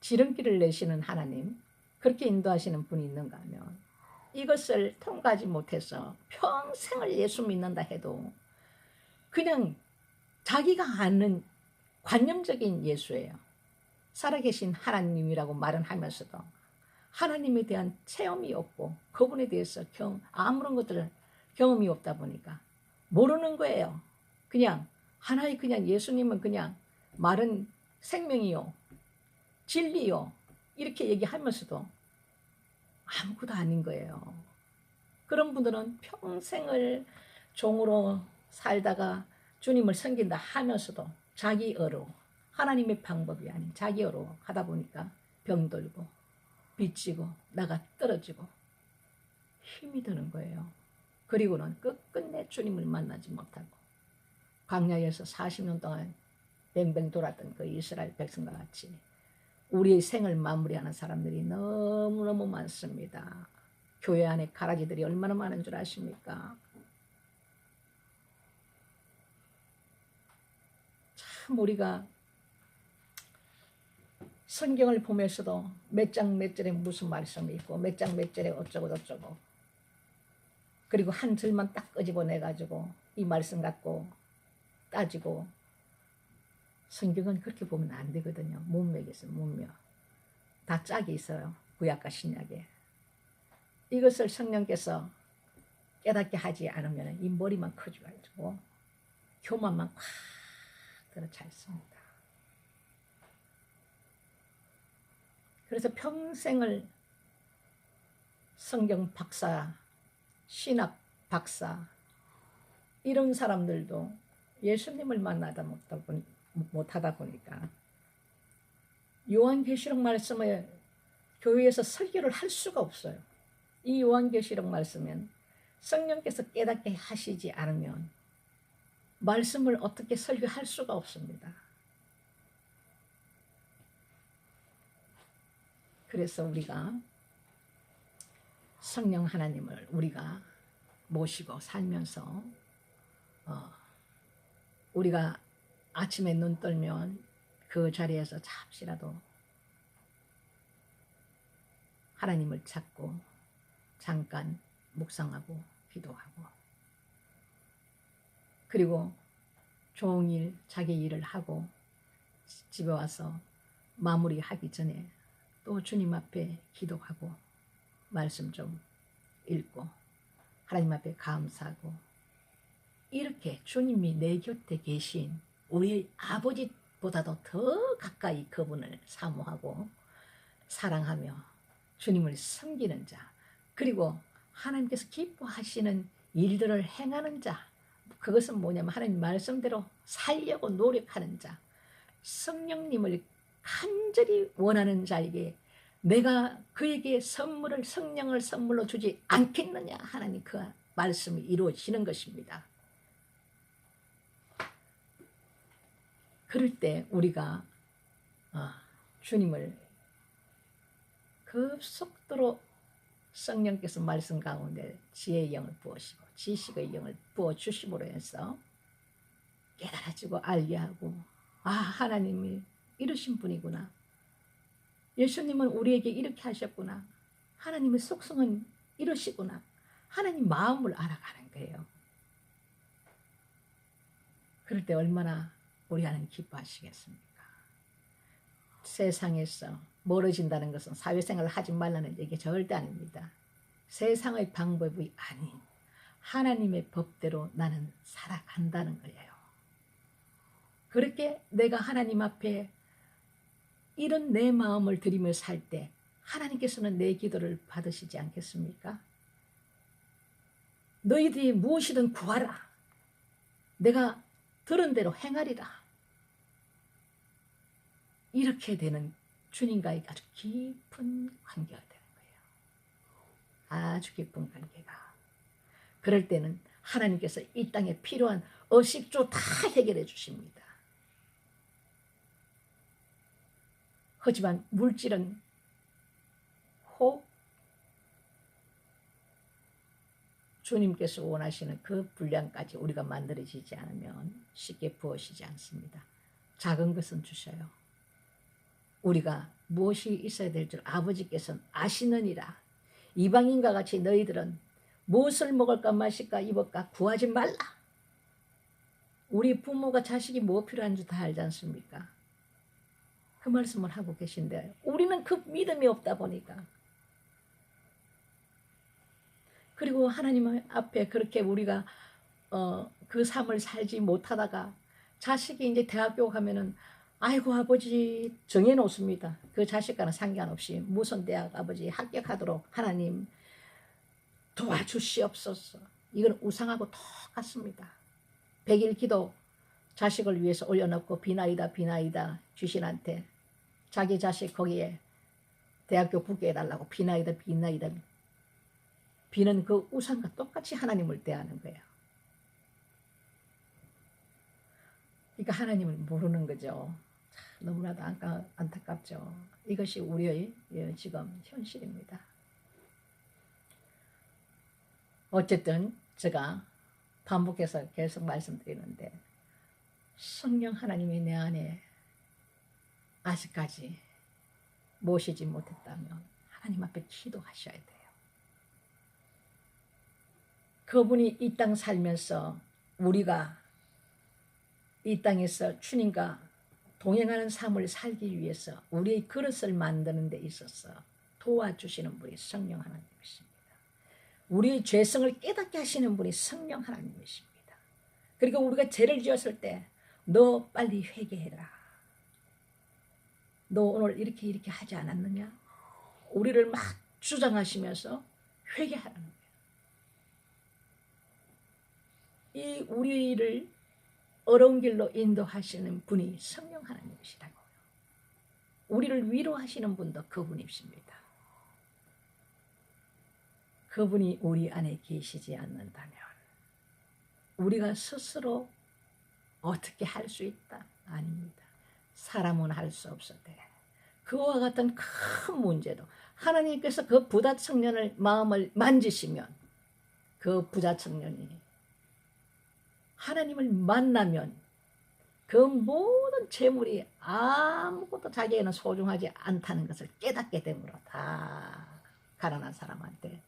지름길을 내시는 하나님, 그렇게 인도하시는 분이 있는가 하면 이것을 통과하지 못해서 평생을 예수 믿는다 해도 그냥 자기가 아는 관념적인 예수예요. 살아계신 하나님이라고 말은 하면서도 하나님에 대한 체험이 없고 그분에 대해서 아무런 것들을 경험이 없다 보니까 모르는 거예요. 그냥 하나의 그냥 예수님은 그냥 말은 생명이요 진리요 이렇게 얘기하면서도 아무것도 아닌 거예요. 그런 분들은 평생을 종으로 살다가 주님을 섬긴다 하면서도 자기어로 하나님의 방법이 아닌 자기어로 하다 보니까 병들고 빚지고 나가 떨어지고 힘이 드는 거예요. 그리고는 끝끝내 주님을 만나지 못하고 광야에서 40년 동안 뱅뱅 돌았던 그 이스라엘 백성과 같이 우리의 생을 마무리하는 사람들이 너무너무 많습니다. 교회 안에 가라지들이 얼마나 많은 줄 아십니까? 참 우리가 성경을 보면서도 몇 장 몇 절에 무슨 말씀이 있고 몇 장 몇 절에 어쩌고 저쩌고 그리고 한 줄만 딱 끄집어내가지고 이 말씀 갖고 따지고 성경은 그렇게 보면 안 되거든요. 문맥이 있어요. 문맥. 다 짝이 있어요. 구약과 신약에. 이것을 성령께서 깨닫게 하지 않으면 이 머리만 커져가지고 교만만 콱 들어 차 있습니다. 그래서 평생을 성경 박사, 신학 박사 이런 사람들도 예수님을 만나다 못하다 보니까 요한계시록 말씀을 교회에서 설교를 할 수가 없어요. 이 요한계시록 말씀은 성령께서 깨닫게 하시지 않으면 말씀을 어떻게 설교할 수가 없습니다. 그래서 우리가 성령 하나님을 우리가 모시고 살면서 우리가 아침에 눈 뜨면 그 자리에서 잠시라도 하나님을 찾고 잠깐 묵상하고 기도하고 그리고 종일 자기 일을 하고 집에 와서 마무리하기 전에 또 주님 앞에 기도하고 말씀 좀 읽고 하나님 앞에 감사하고 이렇게 주님이 내 곁에 계신 우리 아버지보다도 더 가까이 그분을 사모하고 사랑하며 주님을 섬기는 자 그리고 하나님께서 기뻐하시는 일들을 행하는 자 그것은 뭐냐면 하나님 말씀대로 살려고 노력하는 자 성령님을 간절히 원하는 자에게 내가 그에게 성령을 선물로 주지 않겠느냐 하나님 그 말씀이 이루어지는 것입니다. 그럴 때 우리가 주님을 급속도로 성령께서 말씀 가운데 지혜의 영을 부으시고 지식의 영을 부어주심으로 해서 깨달아지고 알게 하고 하나님이 이러신 분이구나. 예수님은 우리에게 이렇게 하셨구나. 하나님의 속성은 이러시구나. 하나님 마음을 알아가는 거예요. 그럴 때 얼마나 우리 하나님 기뻐하시겠습니까? 세상에서 멀어진다는 것은 사회생활을 하지 말라는 얘기 절대 아닙니다. 세상의 방법이 아닌 하나님의 법대로 나는 살아간다는 거예요. 그렇게 내가 하나님 앞에 이런 내 마음을 드리며 살 때 하나님께서는 내 기도를 받으시지 않겠습니까? 너희들이 무엇이든 구하라. 내가 들은 대로 행하리라. 이렇게 되는 주님과의 아주 깊은 관계가 되는 거예요. 아주 깊은 관계가. 그럴 때는 하나님께서 이 땅에 필요한 의식주 다 해결해 주십니다. 하지만 물질은 혹 주님께서 원하시는 그 분량까지 우리가 만들어지지 않으면 쉽게 부어지지 않습니다. 작은 것은 주셔요. 우리가 무엇이 있어야 될 줄 아버지께서는 아시느니라. 이방인과 같이 너희들은 무엇을 먹을까 마실까 입을까 구하지 말라. 우리 부모가 자식이 뭐 필요한 줄 다 알지 않습니까? 그 말씀을 하고 계신데 우리는 그 믿음이 없다 보니까, 그리고 하나님 앞에 그렇게 우리가 그 삶을 살지 못하다가 자식이 이제 대학교 가면은 아이고 아버지 정해놓습니다. 그 자식과는 상관없이 무슨 대학 아버지 합격하도록 하나님 도와주시옵소서. 이건 우상하고 똑같습니다. 100일 기도 자식을 위해서 올려놓고 비나이다 비나이다 주신한테 자기 자식 거기에 대학교 붙게 해달라고 비나이다 비나이다 비는 그 우상과 똑같이 하나님을 대하는 거예요. 그러니까 하나님을 모르는 거죠. 너무나도 안타깝죠. 이것이 우리의 지금 현실입니다. 어쨌든 제가 반복해서 계속 말씀드리는데 성령 하나님이 내 안에 아직까지 모시지 못했다면 하나님 앞에 기도하셔야 돼요. 그분이 이 땅 살면서 우리가 이 땅에서 주님과 동행하는 삶을 살기 위해서 우리의 그릇을 만드는 데 있어서 도와주시는 분이 성령 하나님이십니다. 우리의 죄성을 깨닫게 하시는 분이 성령 하나님이십니다. 그리고 우리가 죄를 지었을 때 너 빨리 회개해라. 너 오늘 이렇게 하지 않았느냐? 우리를 막 주장하시면서 회개하라는 거예요. 이 우리를 어려운 길로 인도하시는 분이 성령 하나님이시라고요. 우리를 위로하시는 분도 그분이십니다. 그분이 우리 안에 계시지 않는다면 우리가 스스로 어떻게 할 수 있다? 아닙니다. 사람은 할 수 없어대. 그와 같은 큰 문제도 하나님께서 그 부자 청년의 마음을 만지시면 그 부자 청년이 하나님을 만나면 그 모든 재물이 아무것도 자기에게는 소중하지 않다는 것을 깨닫게 되므로 다 가난한 사람한테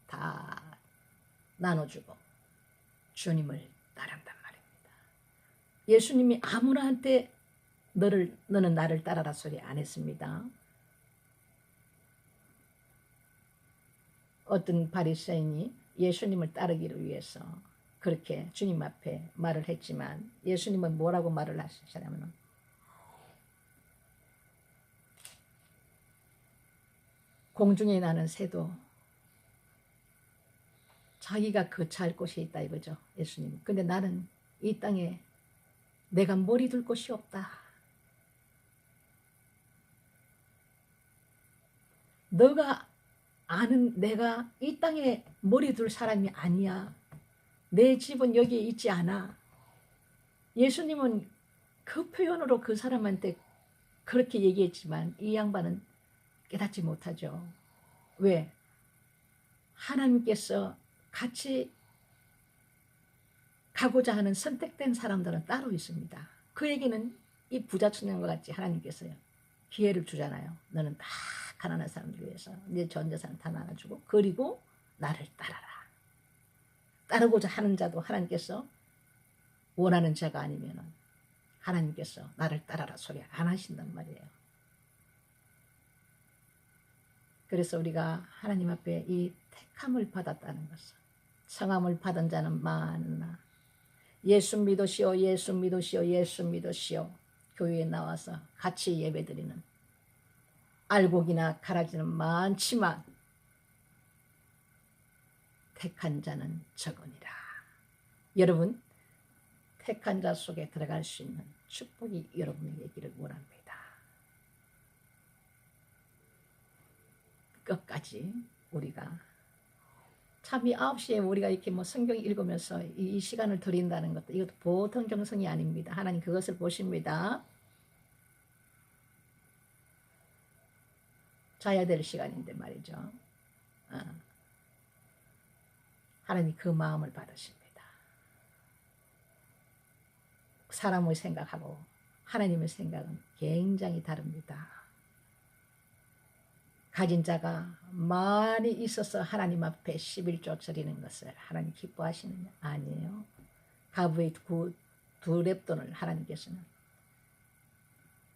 다 나눠주고 주님을 따른단 말입니다. 예수님이 아무나한테 너는 나를 따라라 소리 안 했습니다. 어떤 바리새인이 예수님을 따르기를 위해서 그렇게 주님 앞에 말을 했지만 예수님은 뭐라고 말을 하시냐면 공중에 나는 새도 자기가 거처할 곳이 있다 이거죠. 예수님. 근데 나는 이 땅에 내가 머리 둘 곳이 없다. 너가 아는 내가 이 땅에 머리 둘 사람이 아니야. 내 집은 여기에 있지 않아. 예수님은 그 표현으로 그 사람한테 그렇게 얘기했지만 이 양반은 깨닫지 못하죠. 왜? 하나님께서 같이 가고자 하는 선택된 사람들은 따로 있습니다. 그에게는 이 부자 청년과 같이 하나님께서 기회를 주잖아요. 너는 다 가난한 사람들 위해서 내 전 재산 다 나눠주고 그리고 나를 따라라. 따르고자 하는 자도 하나님께서 원하는 자가 아니면은 하나님께서 나를 따라라 소리 안 하신단 말이에요. 그래서 우리가 하나님 앞에 이 택함을 받았다는 것은 성함을 받은 자는 많으나 예수 믿으시오 예수 믿으시오 예수 믿으시오 교회에 나와서 같이 예배드리는 알곡이나 가라지는 많지만 택한 자는 적으니라. 여러분 택한 자 속에 들어갈 수 있는 축복이 여러분에게 있기를 원합니다. 끝까지 우리가 참 이 9시에 우리가 이렇게 뭐 성경 읽으면서 이 시간을 드린다는 것도 이것도 보통 정성이 아닙니다. 하나님 그것을 보십니다. 자야 될 시간인데 말이죠. 하나님 그 마음을 받으십니다. 사람의 생각하고 하나님의 생각은 굉장히 다릅니다. 가진 자가 많이 있어서 하나님 앞에 11조 드리는 것을 하나님 기뻐하시느냐? 아니에요. 가부의 두 랩돈을 하나님께서는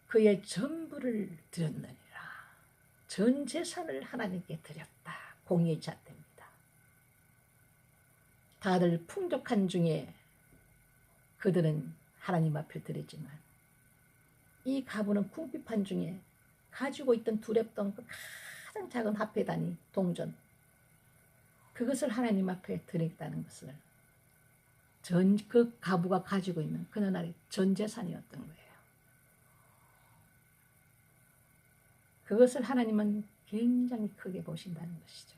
그의 전부를 드렸느니라. 전 재산을 하나님께 드렸다. 공의의 잣대입니다. 다들 풍족한 중에 그들은 하나님 앞에 드리지만 이 가부는 궁핍한 중에 가지고 있던 두 랩돈 그 가장 작은 화폐단위 동전 그것을 하나님 앞에 드렸다는 것을 그 가부가 가지고 있는 그날의 전 재산이었던 거예요. 그것을 하나님은 굉장히 크게 보신다는 것이죠.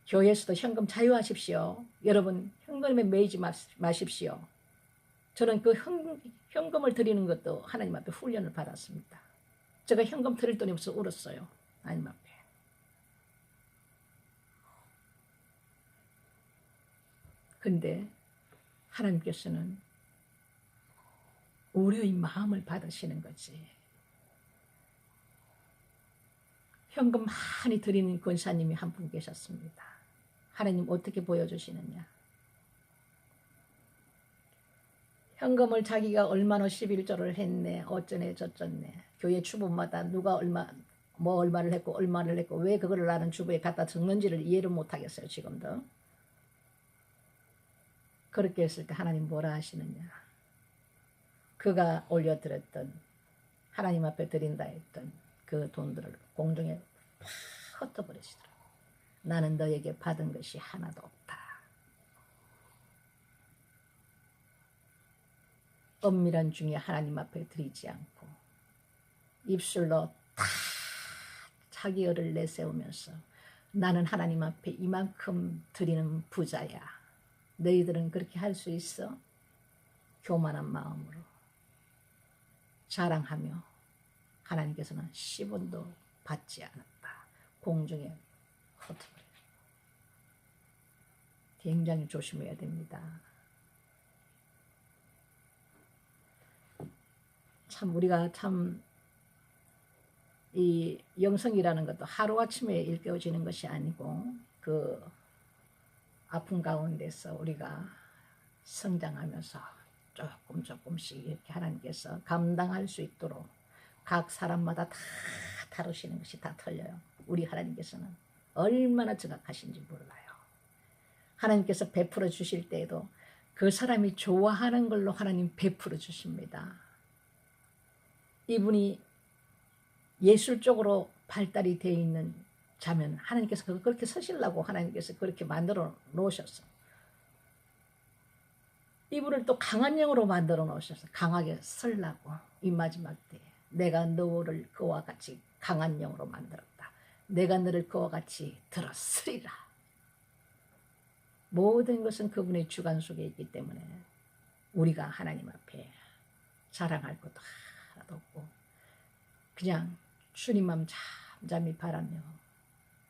교회에서도 현금 자유하십시오. 여러분 현금에 매이지 마십시오. 저는 그 현금을 드리는 것도 하나님 앞에 훈련을 받았습니다. 제가 현금 드릴 돈이 없어서 울었어요. 하나님 앞에. 근데 하나님께서는 우리의 마음을 받으시는 거지. 현금 많이 드리는 권사님이 한 분 계셨습니다. 하나님 어떻게 보여주시느냐. 현금을 자기가 얼마나 11조를 했네 어쩌네 저쩌네 교회 주보마다 누가 얼마를 했고 왜 그거를 나는 주보에 갖다 적는지를 이해를 못하겠어요. 지금도 그렇게 했을 때 하나님 뭐라 하시느냐. 그가 올려드렸던 하나님 앞에 드린다 했던 그 돈들을 공중에 팍 흩어버리시더라고요. 나는 너에게 받은 것이 하나도 없다. 엄밀한 중에 하나님 앞에 드리지 않고 입술로 다 자기 어를 내세우면서 나는 하나님 앞에 이만큼 드리는 부자야. 너희들은 그렇게 할 수 있어? 교만한 마음으로 자랑하며 하나님께서는 10원도 받지 않았다. 공중에 흩어버려요. 굉장히 조심해야 됩니다. 참 우리가 참 이 영성이라는 것도 하루아침에 일깨워지는 것이 아니고 그 아픔 가운데서 우리가 성장하면서 조금씩 이렇게 하나님께서 감당할 수 있도록 각 사람마다 다 다루시는 것이 다 틀려요. 우리 하나님께서는 얼마나 정확하신지 몰라요. 하나님께서 베풀어 주실 때에도 그 사람이 좋아하는 걸로 하나님 베풀어 주십니다. 이분이 예술적으로 발달이 되어 있는 자면 하나님께서 그걸 그렇게 쓰시려고 하나님께서 그렇게 만들어 놓으셨어요. 이분을 또 강한 영으로 만들어 놓으셔서 강하게 쓰려고 이 마지막 때에 내가 너를 그와 같이 강한 영으로 만들었다. 내가 너를 그와 같이 들었으리라. 모든 것은 그분의 주관 속에 있기 때문에 우리가 하나님 앞에 자랑할 것도 하나도 없고 그냥 주님만 잠잠히 바라며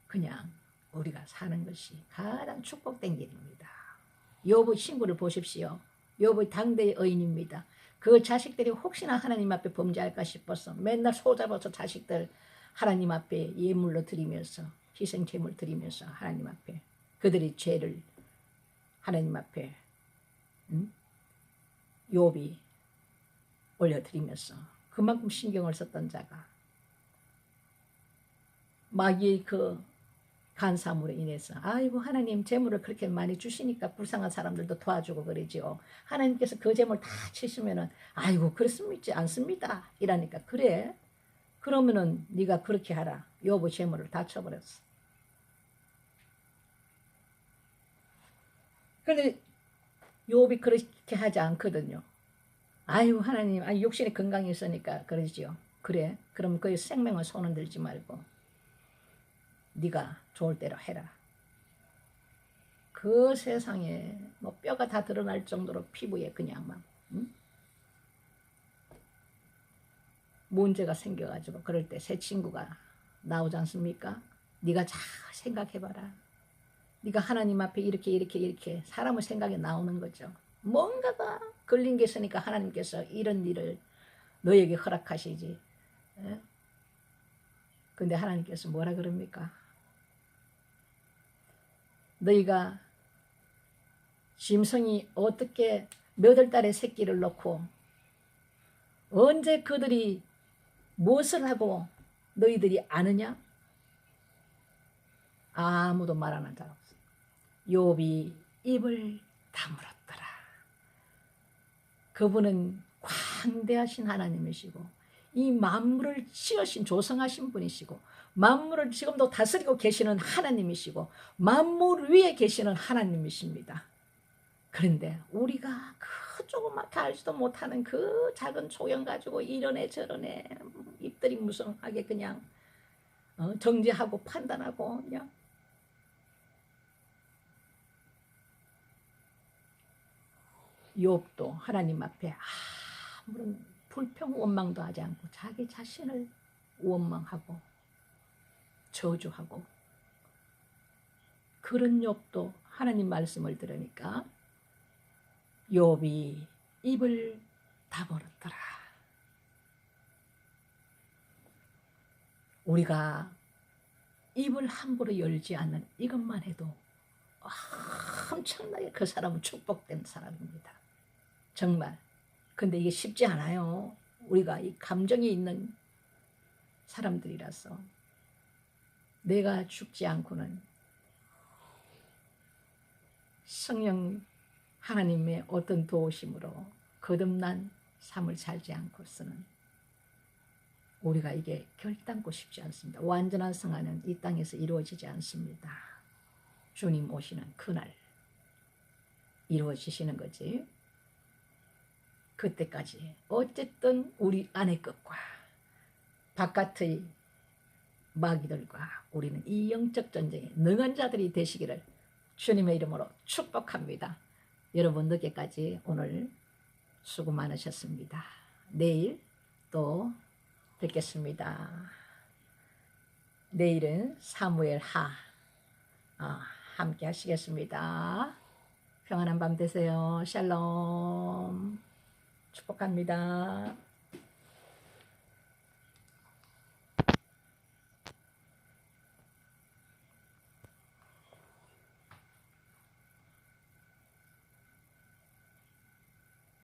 그냥 우리가 사는 것이 가장 축복된 길입니다. 욥의 친구를 보십시오. 욥의 당대의 의인입니다. 그 자식들이 혹시나 하나님 앞에 범죄할까 싶어서 맨날 소잡아서 자식들 하나님 앞에 예물로 드리면서 희생제물 드리면서 하나님 앞에 그들의 죄를 하나님 앞에 욥이 올려드리면서 그만큼 신경을 썼던 자가 마귀의 그 간사함으로 인해서 아이고 하나님 재물을 그렇게 많이 주시니까 불쌍한 사람들도 도와주고 그러지요. 하나님께서 그 재물 다 치시면은 아이고 그렇습니까 않습니다 이라니까 그래 그러면은 네가 그렇게 하라. 욥의 재물을 다 쳐버렸어. 그런데 욥이 그렇게 하지 않거든요. 아유 하나님 육신의 건강이 있으니까 그러지요. 그래 그럼 그 생명을 손은 들지 말고 네가 좋을 대로 해라. 그 세상에 뭐 뼈가 다 드러날 정도로 피부에 그냥 막 문제가 생겨가지고 그럴 때 새 친구가 나오지 않습니까? 네가 잘 생각해봐라. 네가 하나님 앞에 이렇게 사람의 생각이 나오는 거죠. 뭔가가 걸린 게 있으니까 하나님께서 이런 일을 너에게 허락하시지. 예? 근데 하나님께서 뭐라 그럽니까? 너희가 짐승이 어떻게 몇 월 달에 새끼를 넣고 언제 그들이 무엇을 하고 너희들이 아느냐? 아무도 말하는 자가 없어. 욥이 입을 다물었더라. 그분은 광대하신 하나님이시고 이 만물을 지으신 조성하신 분이시고 만물을 지금도 다스리고 계시는 하나님이시고 만물 위에 계시는 하나님이십니다. 그런데 우리가 그 조그맣게 알지도 못하는 그 작은 소형 가지고 이러네 저러네 입들이 무성하게 그냥 정죄하고 판단하고 그냥 욥도 하나님 앞에 아무런 불평 원망도 하지 않고 자기 자신을 원망하고 저주하고 그런 욥도 하나님 말씀을 들으니까 욥이 입을 다물었더라. 우리가 입을 함부로 열지 않는 이것만 해도 엄청나게 그 사람은 축복된 사람입니다. 정말. 근데 이게 쉽지 않아요. 우리가 이 감정이 있는 사람들이라서 내가 죽지 않고는 성령 하나님의 어떤 도우심으로 거듭난 삶을 살지 않고서는 우리가 이게 결단코 쉽지 않습니다. 완전한 성화는 이 땅에서 이루어지지 않습니다. 주님 오시는 그날 이루어지시는 거지. 그때까지 어쨌든 우리 안의 것과 바깥의 마귀들과 우리는 이 영적 전쟁에 능한 자들이 되시기를 주님의 이름으로 축복합니다. 여러분 늦게까지 오늘 수고 많으셨습니다. 내일 또 뵙겠습니다. 내일은 사무엘 하 함께 하시겠습니다. 평안한 밤 되세요. 샬롬 축복합니다.